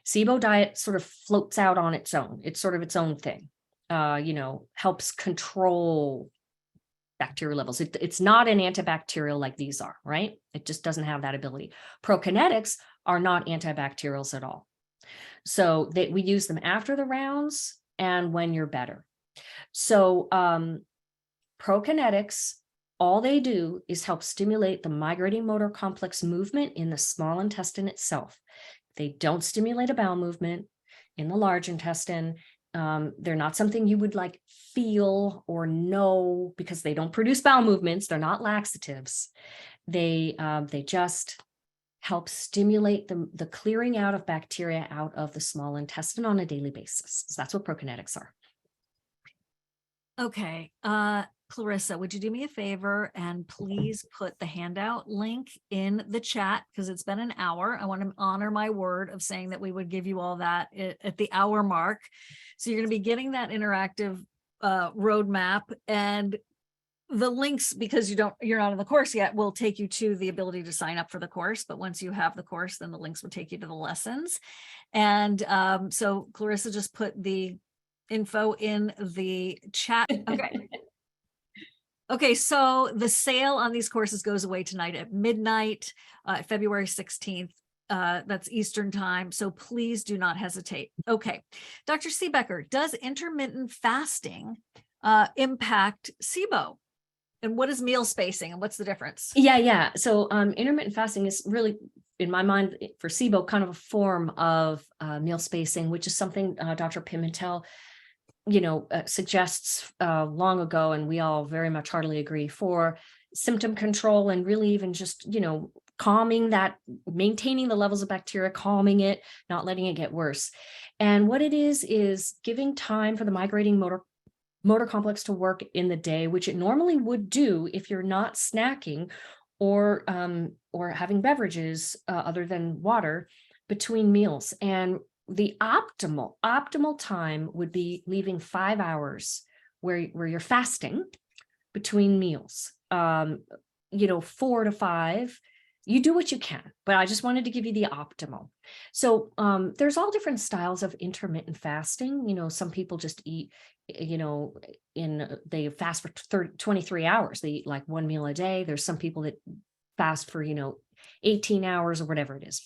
SIBO diet sort of floats out on its own. It's sort of its own thing. Helps control bacteria levels. It's not an antibacterial like these are, right? It just doesn't have that ability. Prokinetics are not antibacterials at all. So we use them after the rounds and when you're better. So prokinetics, all they do is help stimulate the migrating motor complex movement in the small intestine itself. They don't stimulate a bowel movement in the large intestine. They're not something you would like feel or know because they don't produce bowel movements. They're not laxatives. They just help stimulate the clearing out of bacteria out of the small intestine on a daily basis. So that's what prokinetics are. Okay. Clarissa, would you do me a favor and please put the handout link in the chat, because it's been an hour. I want to honor my word of saying that we would give you all that at the hour mark. So you're going to be getting that interactive roadmap, and the links, because you're not in the course yet, will take you to the ability to sign up for the course. But once you have the course, then the links will take you to the lessons. And so Clarissa just put the info in the chat. Okay. Okay, so the sale on these courses goes away tonight at midnight, February 16th. That's Eastern time. So please do not hesitate. Okay. Dr. Siebecker, does intermittent fasting impact SIBO? And what is meal spacing and what's the difference? Yeah. So intermittent fasting is really, in my mind, for SIBO, kind of a form of meal spacing, which is something Dr. Pimentel suggests long ago, and we all very much heartily agree, for symptom control and really even just, calming that, maintaining the levels of bacteria, calming it, not letting it get worse. And what it is giving time for the migrating motor complex to work in the day, which it normally would do if you're not snacking or having beverages other than water between meals. And the optimal time would be leaving 5 hours where you're fasting between meals. 4 to 5, you do what you can, but I just wanted to give you the optimal. So there's all different styles of intermittent fasting. Some people just eat, they fast for 23 hours. They eat like one meal a day. There's some people that fast for, 18 hours or whatever it is.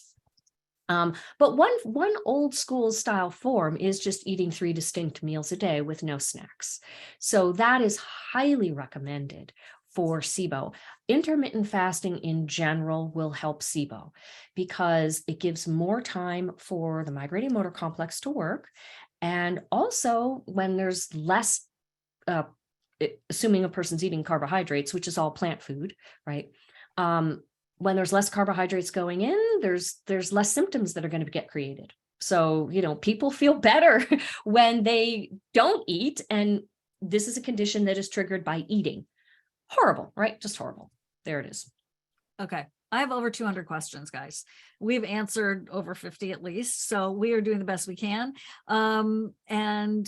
But one old school style form is just eating 3 distinct meals a day with no snacks. So that is highly recommended for SIBO. Intermittent fasting in general will help SIBO because it gives more time for the migrating motor complex to work. And also when there's less, assuming a person's eating carbohydrates, which is all plant food, right? When there's less carbohydrates going in, there's less symptoms that are going to get created. So, people feel better when they don't eat. And this is a condition that is triggered by eating. Horrible, right? Just horrible. There it is. Okay. I have over 200 questions, guys. We've answered over 50 at least. So we are doing the best we can. And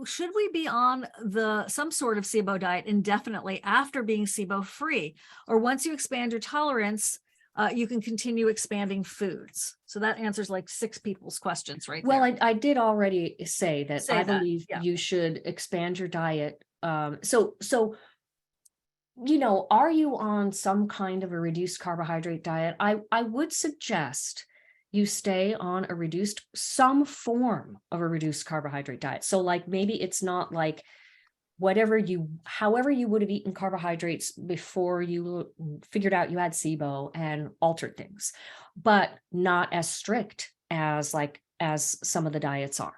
should we be on some sort of SIBO diet indefinitely after being SIBO free, or once you expand your tolerance, you can continue expanding foods? So that answers like 6 people's questions right there. Well, I did already say that I believe you should expand your diet. So are you on some kind of a reduced carbohydrate diet? I would suggest you stay on some form of a reduced carbohydrate diet. So like maybe it's not like however you would have eaten carbohydrates before you figured out you had SIBO and altered things, but not as strict as some of the diets are.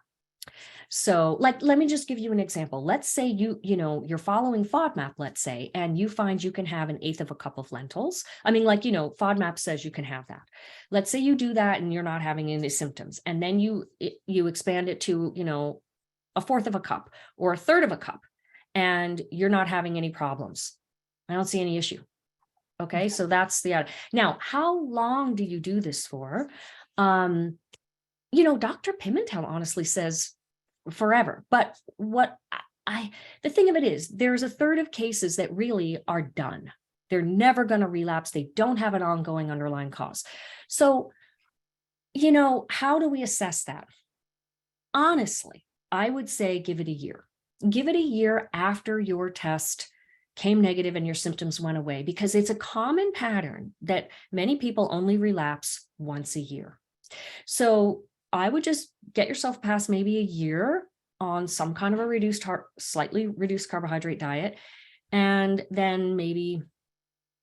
So let me just give you an example. Let's say you're following FODMAP, let's say, and you find you can have 1/8 of a cup of lentils. I mean, FODMAP says you can have that. Let's say you do that and you're not having any symptoms. And then you expand it to, 1/4 of a cup or 1/3 of a cup, and you're not having any problems. I don't see any issue. Okay. So that's now, how long do you do this for? Dr. Pimentel honestly says forever. But the thing of it is, there's 1/3 of cases that really are done. They're never going to relapse. They don't have an ongoing underlying cause. So, how do we assess that? Honestly, I would say give it a year. Give it a year after your test came negative and your symptoms went away, because it's a common pattern that many people only relapse once a year. So I would just get yourself past maybe a year on some kind of a slightly reduced carbohydrate diet. And then maybe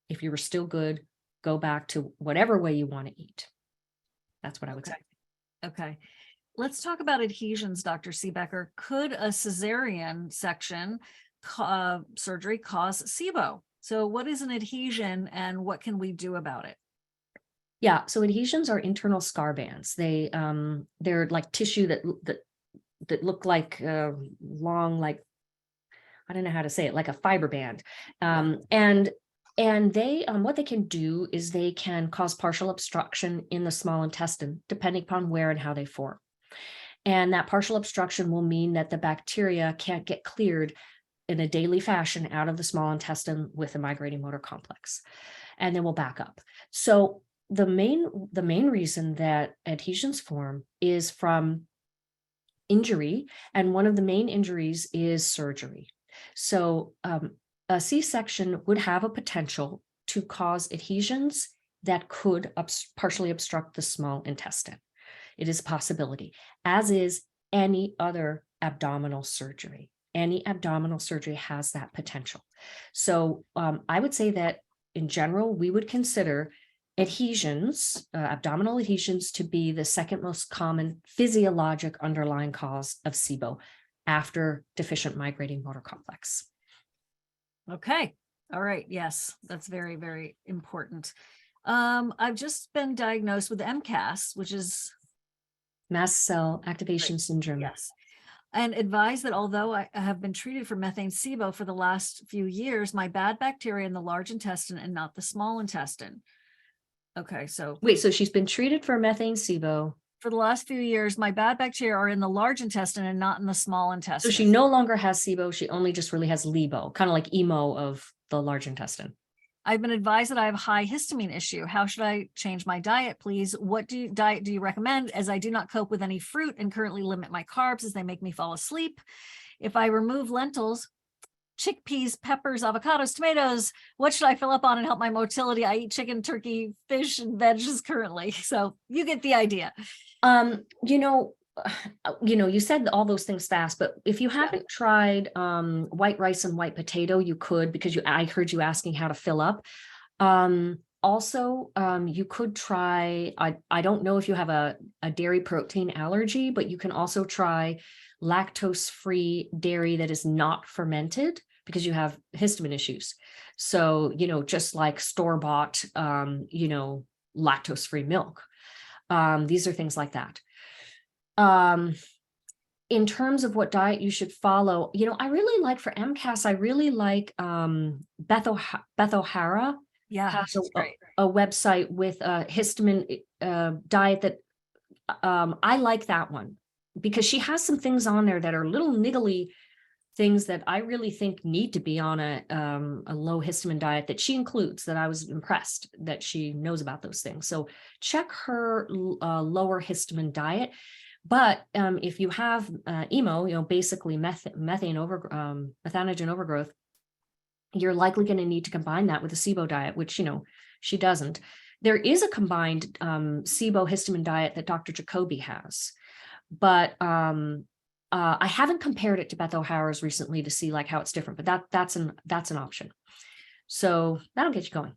if you were still good, go back to whatever way you want to eat. That's what I would say. Okay. Let's talk about adhesions, Dr. Siebecker. Could a cesarean section surgery cause SIBO? So what is an adhesion and what can we do about it? Yeah, so adhesions are internal scar bands. They're like tissue that look like long, like, I don't know how to say it, like a fiber band. And they what they can do is they can cause partial obstruction in the small intestine, depending upon where and how they form. And that partial obstruction will mean that the bacteria can't get cleared in a daily fashion out of the small intestine with the migrating motor complex, and then we'll back up. So the main reason that adhesions form is from injury, and one of the main injuries is surgery. So a C-section would have a potential to cause adhesions that could partially obstruct the small intestine. It is a possibility, as is any other abdominal surgery. Any abdominal surgery has that potential. So I would say that in general, we would consider adhesions, abdominal adhesions, to be the second most common physiologic underlying cause of SIBO after deficient migrating motor complex. Okay. All right. Yes, that's very, very important. I've just been diagnosed with MCAS, which is mast cell activation syndrome. Yes. And advised that although I have been treated for methane SIBO for the last few years, my bad bacteria in the large intestine and not the small intestine. Okay, so wait, so she's been treated for methane SIBO for the last few years. My bad bacteria are in the large intestine and not in the small intestine. So she no longer has SIBO. She only just really has LIBO, kind of like IMO of the large intestine. I've been advised that I have a high histamine issue. How should I change my diet, please? What diet do you recommend, as I do not cope with any fruit and currently limit my carbs as they make me fall asleep? If I remove lentils, chickpeas, peppers, avocados, tomatoes, what should I fill up on and help my motility? I eat chicken, turkey, fish, and veggies currently. So you get the idea. You said all those things fast, but if you haven't tried white rice and white potato, you could, because I heard you asking how to fill up. Also, you could try, I don't know if you have a dairy protein allergy, but you can also try lactose-free dairy that is not fermented, because you have histamine issues. So, just like store-bought, lactose-free milk. These are things like that. In terms of what diet you should follow, I really like, for MCAS, I really like Beth O'Hara. Yeah, has a website with a histamine diet that I like that one, because she has some things on there that are little niggly things that I really think need to be on a low histamine diet that she includes, that I was impressed that she knows about those things. So check her lower histamine diet. But if you have IMO, basically methanogen overgrowth, you're likely going to need to combine that with a SIBO diet, which, she doesn't. There is a combined SIBO histamine diet that Dr. Jacoby has, but I haven't compared it to Beth O'Hara's recently to see like how it's different, but that's an option. So that'll get you going.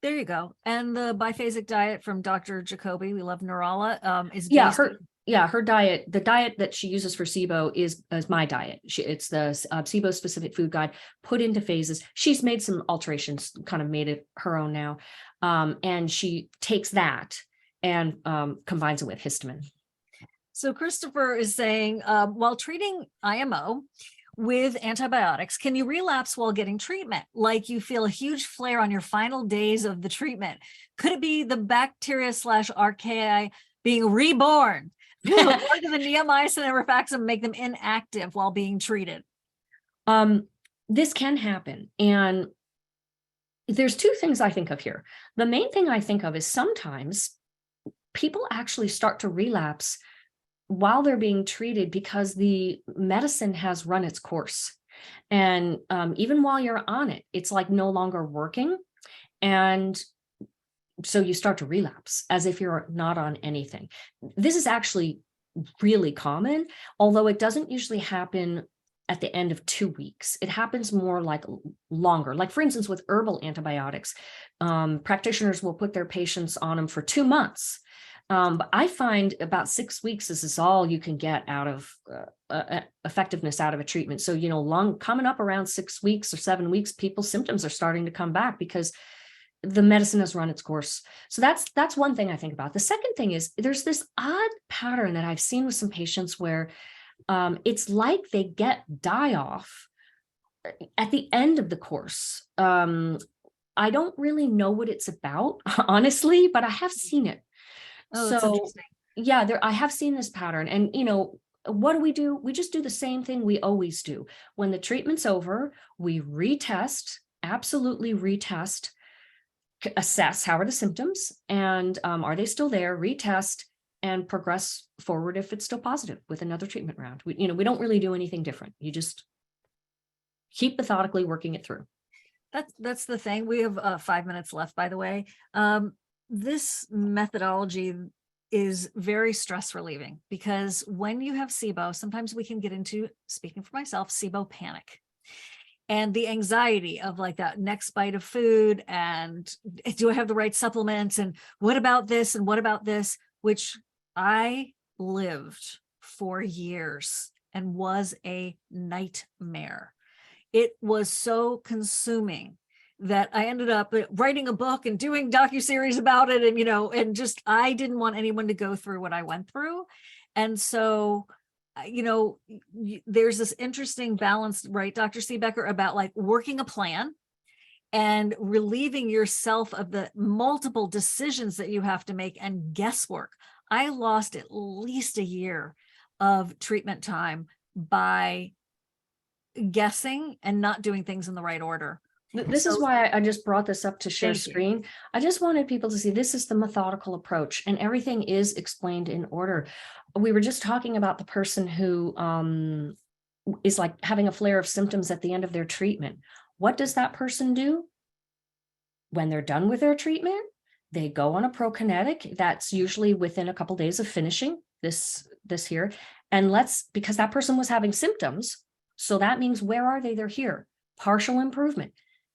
There you go. And the biphasic diet from Dr. Jacoby, we love Nerala, is Yeah, based her diet, the diet that she uses for SIBO is my diet. It's the SIBO specific food guide put into phases. She's made some alterations, kind of made it her own now. And she takes that and combines it with histamine. So Christopher is saying, while treating IMO with antibiotics, can you relapse while getting treatment? Like you feel a huge flare on your final days of the treatment. Could it be the bacteria/archaea being reborn? Or do the neomycin and rifaximin make them inactive while being treated? This can happen. And there's two things I think of here. The main thing I think of is sometimes people actually start to relapse while they're being treated because the medicine has run its course. And even while you're on it, it's like no longer working. And so you start to relapse as if you're not on anything. This is actually really common, although it doesn't usually happen at the end of 2 weeks. It happens more like longer. Like for instance, with herbal antibiotics, practitioners will put their patients on them for 2 months. But I find about 6 weeks is all you can get out of effectiveness out of a treatment. So, coming up around 6 weeks or 7 weeks, people's symptoms are starting to come back because the medicine has run its course. So that's one thing I think about. The second thing is there's this odd pattern that I've seen with some patients where it's like they get die off at the end of the course. I don't really know what it's about, honestly, but I have seen it. Oh, that's interesting. Yeah, I have seen this pattern. And, what do? We just do the same thing we always do. When the treatment's over, we retest, absolutely retest, assess how are the symptoms and are they still there, retest, and progress forward if it's still positive with another treatment round. We don't really do anything different. You just keep methodically working it through. That's the thing. We have 5 minutes left, by the way. This methodology is very stress relieving because when you have SIBO, sometimes we can get into, speaking for myself, SIBO panic. And the anxiety of like that next bite of food and do I have the right supplements and what about this and what about this, which I lived for years and was a nightmare. It was so consuming that I ended up writing a book and doing docuseries about it. And, and just, I didn't want anyone to go through what I went through. And so, there's this interesting balance, right, Dr. Siebecker, about like working a plan and relieving yourself of the multiple decisions that you have to make and guesswork. I lost at least a year of treatment time by guessing and not doing things in the right order. This is why I just brought this up to share screen. I just wanted people to see this is the methodical approach and everything is explained in order. We were just talking about the person who is like having a flare of symptoms at the end of their treatment. What does that person do? When they're done with their treatment, they go on a prokinetic. That's usually within a couple days of finishing this here. And because that person was having symptoms. So that means where are they? They're here. Partial improvement.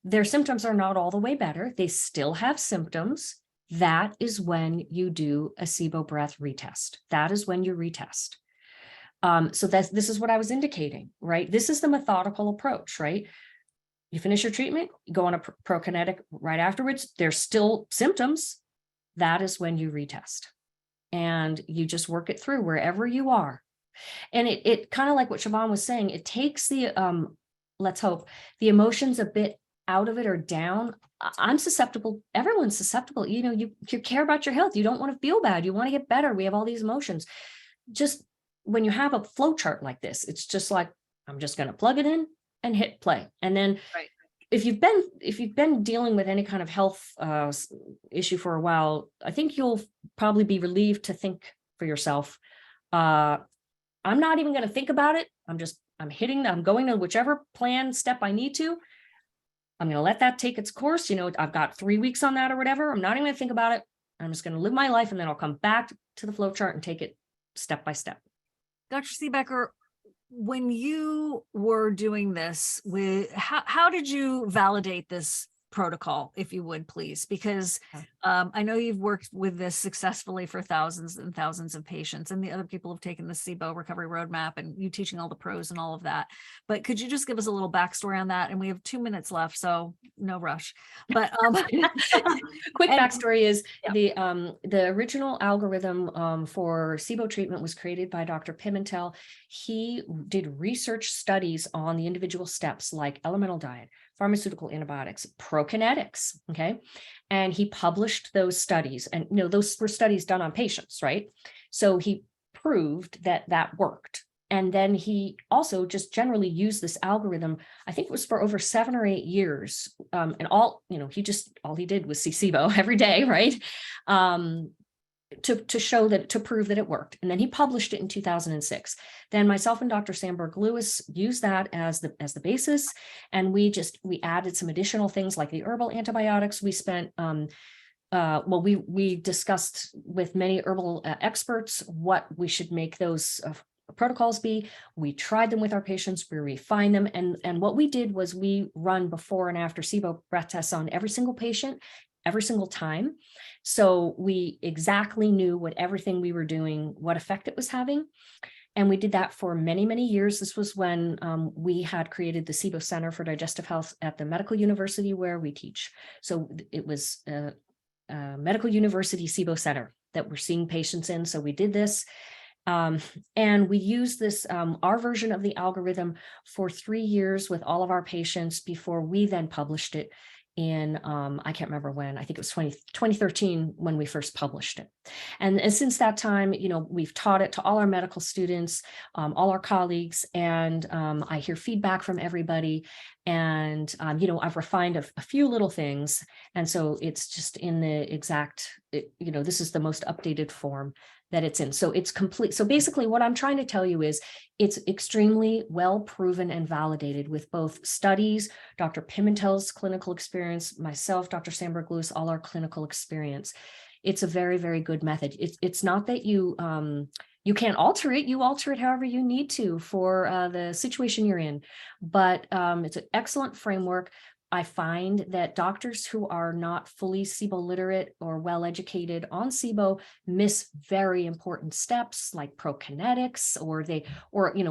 Their symptoms are not all the way better. They still have symptoms. That is when you do a SIBO breath retest. That is when you retest. So this is what I was indicating, right? This is the methodical approach, right? You finish your treatment, you go on a prokinetic right afterwards. There's still symptoms. That is when you retest. And you just work it through wherever you are. And it kind of like what Siobhan was saying, it takes the, let's hope, the emotions a bit out of it or down. I'm susceptible. Everyone's susceptible. You care about your health. You don't want to feel bad. You want to get better. We have all these emotions. Just when you have a flow chart like this, it's just like, I'm just going to plug it in and hit play. And then right. If you've been dealing with any kind of health issue for a while, I think you'll probably be relieved to think for yourself. I'm not even going to think about it. I'm going to whichever plan step I need to. I'm going to let that take its course. I've got 3 weeks on that or whatever. I'm not even going to think about it. I'm just going to live my life, and then I'll come back to the flow chart and take it step by step. Dr. Siebecker, when you were doing this, how did you validate this protocol, if you would, please? Because I know you've worked with this successfully for thousands and thousands of patients, and the other people have taken the SIBO recovery roadmap, and you teaching all the pros and all of that. But could you just give us a little backstory on that? And we have 2 minutes left, so no rush. But quick backstory is yeah. the original algorithm for SIBO treatment was created by Dr. Pimentel. He did research studies on the individual steps like elemental diet, pharmaceutical antibiotics, prokinetics, okay? And he published those studies, and those were studies done on patients, right? So he proved that that worked. And then he also just generally used this algorithm, I think it was for over 7 or 8 years. And all he did was see SIBO every day, right? To prove that it worked. And then he published it in 2006. Then myself and Dr. Sandberg Lewis used that as the basis. And we added some additional things like the herbal antibiotics. We spent, we discussed with many herbal experts what we should make those protocols be. We tried them with our patients, we refined them. And what we did was we run before and after SIBO breath tests on every single patient, every single time. So we exactly knew what everything we were doing, what effect it was having. And we did that for many, many years. This was when we had created the SIBO Center for Digestive Health at the Medical University where we teach. So it was a Medical University SIBO Center that we're seeing patients in. So we did this. And we used this, our version of the algorithm for 3 years with all of our patients before we then published it in, I can't remember when, I think it was 2013 when we first published it. And since that time, we've taught it to all our medical students, all our colleagues, and I hear feedback from everybody. And, I've refined a few little things. And so it's just in the exact, this is the most updated form that it's in. So it's complete. So basically what I'm trying to tell you is it's extremely well proven and validated with both studies, Dr. Pimentel's clinical experience, myself, Dr. Sandberg Lewis, all our clinical experience. It's a very, very good method. It's not that you can't alter it. You alter it however you need to for the situation you're in. But it's an excellent framework. I find that doctors who are not fully SIBO literate or well-educated on SIBO miss very important steps like prokinetics,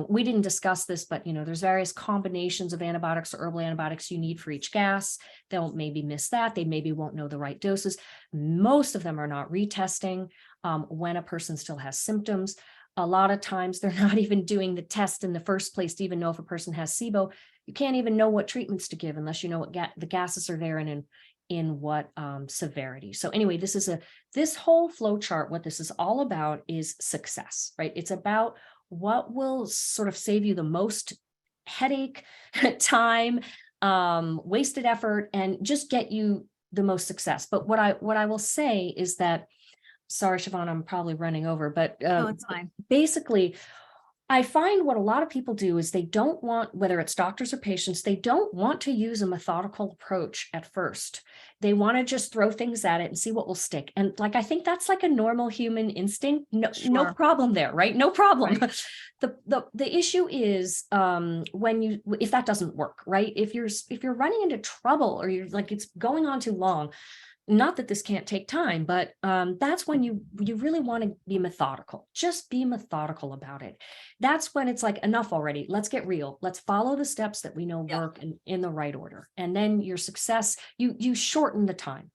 we didn't discuss this, but, there's various combinations of antibiotics or herbal antibiotics you need for each gas. They'll maybe miss that. They maybe won't know the right doses. Most of them are not retesting when a person still has symptoms. A lot of times they're not even doing the test in the first place to even know if a person has SIBO. You can't even know what treatments to give unless you know what the gases are there and in what severity. So anyway, this whole flow chart, what this is all about is success, right? It's about what will sort of save you the most headache, time, wasted effort, and just get you the most success. But what I will say is that, sorry, Siobhan, I'm probably running over, but No, it's fine. basically, I find what a lot of people do is they don't want, whether it's doctors or patients, they don't want to use a methodical approach at first. They want to just throw things at it and see what will stick. And I think that's like a normal human instinct. No problem there, right? No problem. Right. The issue is if that doesn't work, right? If you're running into trouble or you're it's going on too long, not that this can't take time, but that's when you really want to be methodical. Just be methodical about it. That's when it's enough already. Let's get real. Let's follow the steps that we know work in the right order. And then your success, you shorten the time.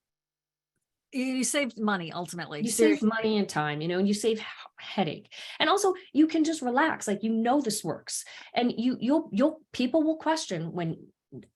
You save money ultimately. You save money and time, and you save headache. And also you can just relax. This works. And people will question when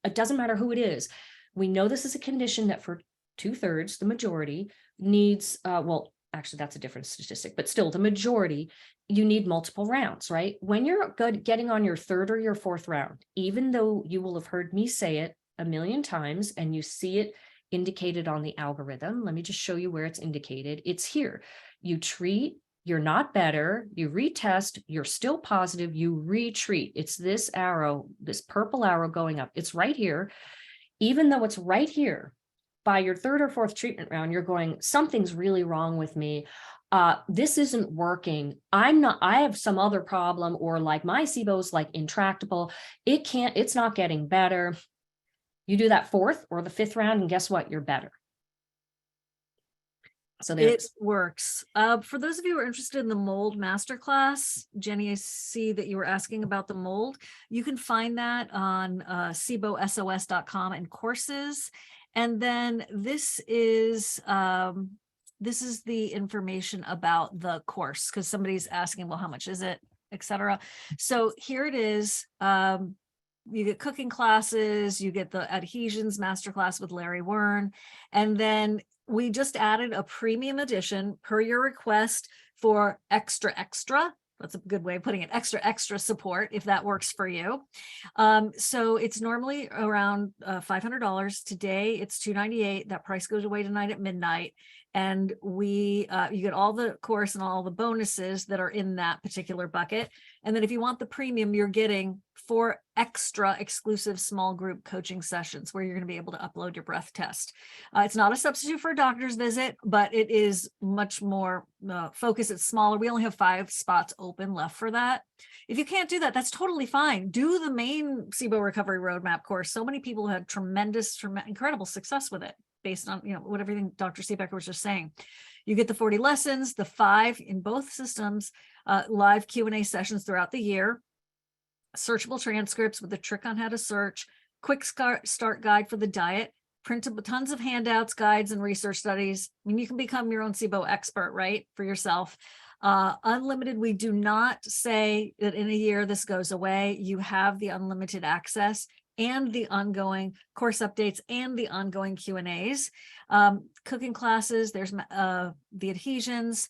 it doesn't matter who it is. We know this is a condition that for 2/3, the majority needs, actually that's a different statistic, but still the majority, you need multiple rounds, right? When you're getting on your 3rd or your 4th round, even though you will have heard me say it a million times and you see it indicated on the algorithm, let me just show you where it's indicated. It's here. You treat, you're not better, you retest, you're still positive, you retreat. It's this arrow, this purple arrow going up. It's right here. even though it's right here, by your third or fourth treatment round, you're going, something's really wrong with me. This isn't working. I have some other problem, or like my SIBO's like intractable. It's not getting better. You do that fourth or the fifth round, and guess what? You're better. So it works. For those of you who are interested in the mold masterclass, Jenny, I see that you were asking about the mold. You can find that on SIBOSOS.com and courses. And then this is the information about the course, because somebody's asking, well, how much is it, etc. So here it is. You get cooking classes, you get the adhesions masterclass with Larry Wern, and then we just added a premium edition per your request for extra. That's a good way of putting it, extra support, if that works for you. So it's normally around $500. Today it's $298. That price goes away tonight at midnight. And you get all the course and all the bonuses that are in that particular bucket. And then if you want the premium, you're getting 4 extra exclusive small group coaching sessions where you're going to be able to upload your breath test. It's not a substitute for a doctor's visit, but it is much more focused. It's smaller. We only have 5 spots open left for that. If you can't do that, that's totally fine. Do the main SIBO Recovery Roadmap course. So many people had incredible success with it, based on, what everything Dr. Siebecker was just saying. You get the 40 lessons, the 5 in both systems, live Q&A sessions throughout the year, searchable transcripts with a trick on how to search, quick start guide for the diet, printable tons of handouts, guides, and research studies. I mean, you can become your own SIBO expert, right, for yourself. Unlimited, we do not say that in a year this goes away. You have the unlimited access and the ongoing course updates and the ongoing Q&As. Cooking classes, there's the adhesions.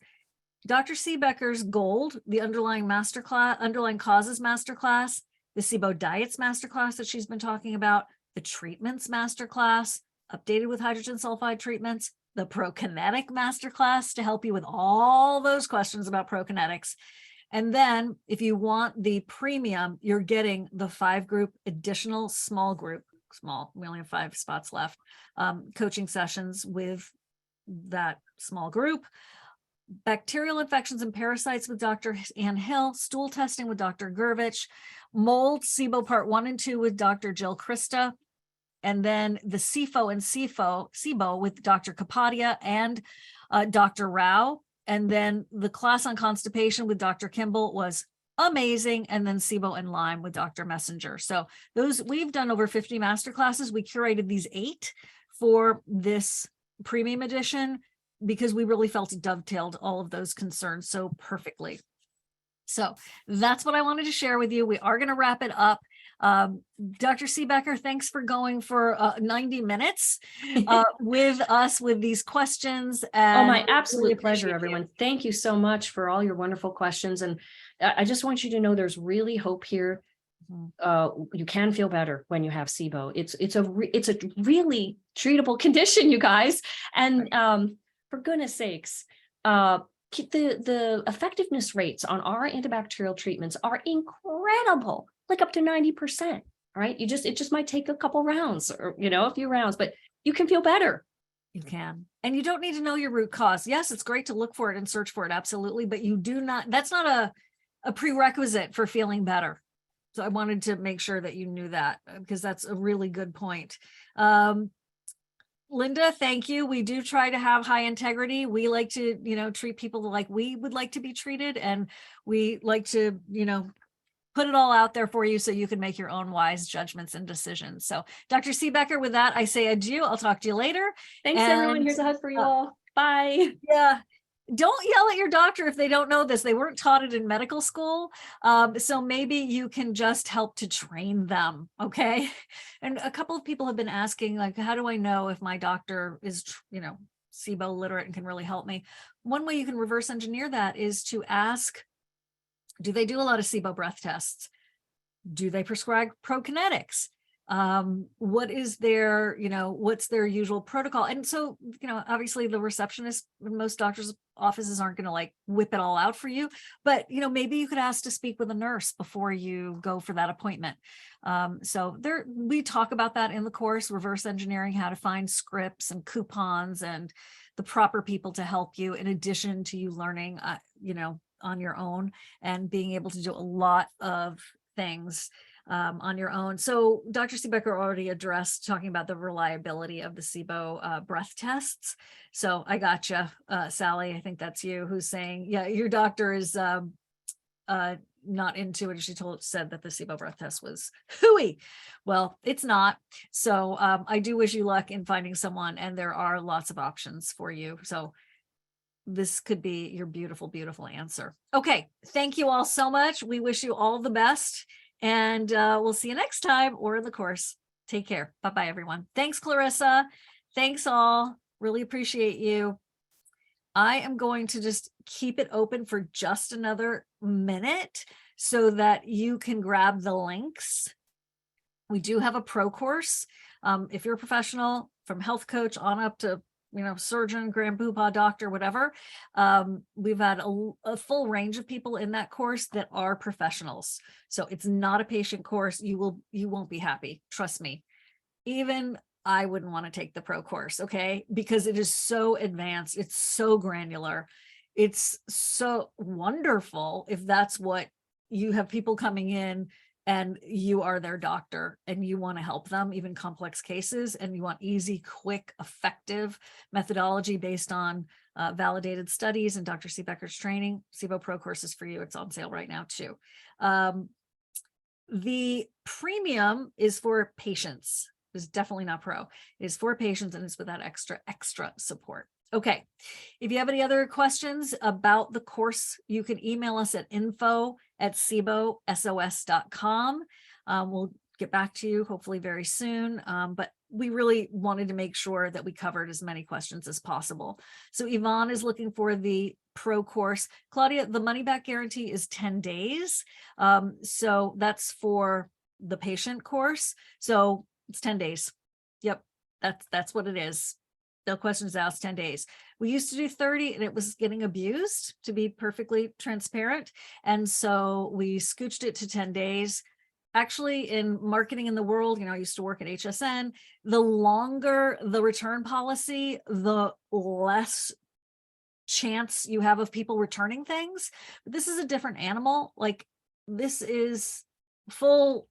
Dr. Siebecker's Gold, the underlying causes masterclass, the SIBO diets masterclass that she's been talking about, the treatments masterclass, updated with hydrogen sulfide treatments, the Prokinetic masterclass to help you with all those questions about Prokinetics. And then if you want the premium, you're getting the 5-group additional small, we only have 5 spots left, coaching sessions with that small group, bacterial infections and parasites with Dr. Ann Hill, stool testing with Dr. Gurvich, mold SIBO part 1 and 2 with Dr. Jill Christa, and then the SIFO and SIBO with Dr. Kapadia and Dr. Rao. And then the class on constipation with Dr. Kimball was amazing. And then SIBO and Lyme with Dr. Messenger. So we've done over 50 master classes. We curated these 8 for this premium edition because we really felt it dovetailed all of those concerns so perfectly. So that's what I wanted to share with you. We are going to wrap it up. Dr. Siebecker, thanks for going for 90 minutes with us with these questions. And my absolute really pleasure, everyone. Thank you so much for all your wonderful questions. And I just want you to know there's really hope here. You can feel better when you have SIBO. It's a really treatable condition, you guys. And for goodness sakes, the effectiveness rates on our antibacterial treatments are incredible, like up to 90%. All right. It just might take a couple rounds or, a few rounds, but you can feel better. You can. And you don't need to know your root cause. Yes, it's great to look for it and search for it. Absolutely. But that's not a prerequisite for feeling better. So I wanted to make sure that you knew that because that's a really good point. Linda, thank you. We do try to have high integrity. We like to, treat people like we would like to be treated. And we like to, put it all out there for you so you can make your own wise judgments and decisions. So Dr. Siebecker, with that, I say adieu. I'll talk to you later. Thanks, everyone. Here's a hug for you all. Bye. Yeah. Don't yell at your doctor if they don't know this. They weren't taught it in medical school. So maybe you can just help to train them. Okay. And a couple of people have been asking, like, how do I know if my doctor is, SIBO literate and can really help me? One way you can reverse engineer that is to ask, do they do a lot of SIBO breath tests? Do they prescribe Prokinetics? What is their, what's their usual protocol? And so, obviously the receptionist in most doctors' offices aren't going to like whip it all out for you, but maybe you could ask to speak with a nurse before you go for that appointment. So we talk about that in the course, reverse engineering, how to find scripts and coupons and the proper people to help you, in addition to you learning, on your own and being able to do a lot of things on your own. So Dr. Siebecker already addressed talking about the reliability of the SIBO breath tests. So I gotcha, Sally, I think that's you who's saying, yeah, your doctor is not into it. She said that the SIBO breath test was hooey. Well, it's not. So I do wish you luck in finding someone, and there are lots of options for you. So this could be your beautiful, beautiful answer. Okay. Thank you all so much. We wish you all the best. And we'll see you next time or in the course. Take care. Bye-bye, everyone. Thanks, Clarissa. Thanks all. Really appreciate you. I am going to just keep it open for just another minute so that you can grab the links. We do have a pro course. If you're a professional, from health coach on up to surgeon, grand poobah, doctor, whatever. We've had a full range of people in that course that are professionals. So it's not a patient course. You won't be happy. Trust me. Even I wouldn't want to take the pro course, okay? Because it is so advanced. It's so granular. It's so wonderful if that's what you have, people coming in and you are their doctor and you want to help them, even complex cases, and you want easy, quick, effective methodology based on validated studies and Dr. Siebecker's training. SIBO Pro course is for you. It's on sale right now too. The premium is for patients. It's definitely not pro. It is for patients, and it's with that extra support. Okay. If you have any other questions about the course, you can email us at info@sibosos.com. We'll get back to you hopefully very soon. But we really wanted to make sure that we covered as many questions as possible. So Yvonne is looking for the pro course. Claudia, the money back guarantee is 10 days. So that's for the patient course. So it's 10 days. Yep. That's what it is. No questions asked, 10 days. We used to do 30 and it was getting abused, to be perfectly transparent. And so we scooched it to 10 days. Actually, in marketing in the world, I used to work at HSN. The longer the return policy, the less chance you have of people returning things. But this is a different animal. Like, this is full,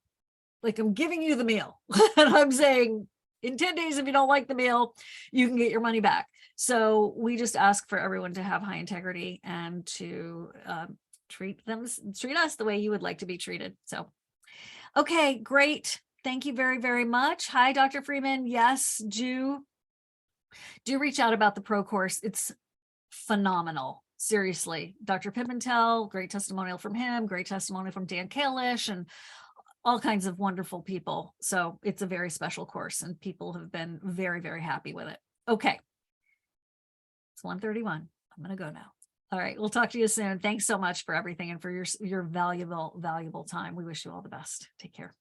like, I'm giving you the meal and I'm saying, in 10 days, if you don't like the meal, you can get your money back. So we just ask for everyone to have high integrity and to treat us the way you would like to be treated. So, okay, great. Thank you very, very much. Hi, Dr. Freeman. Yes, do reach out about the pro course. It's phenomenal. Seriously. Dr. Pimentel, great testimonial from him, great testimonial from Dan Kalish, and all kinds of wonderful people. So it's a very special course and people have been very, very happy with it. Okay. It's 1:31. I'm going to go now. All right. We'll talk to you soon. Thanks so much for everything and for your valuable, valuable time. We wish you all the best. Take care.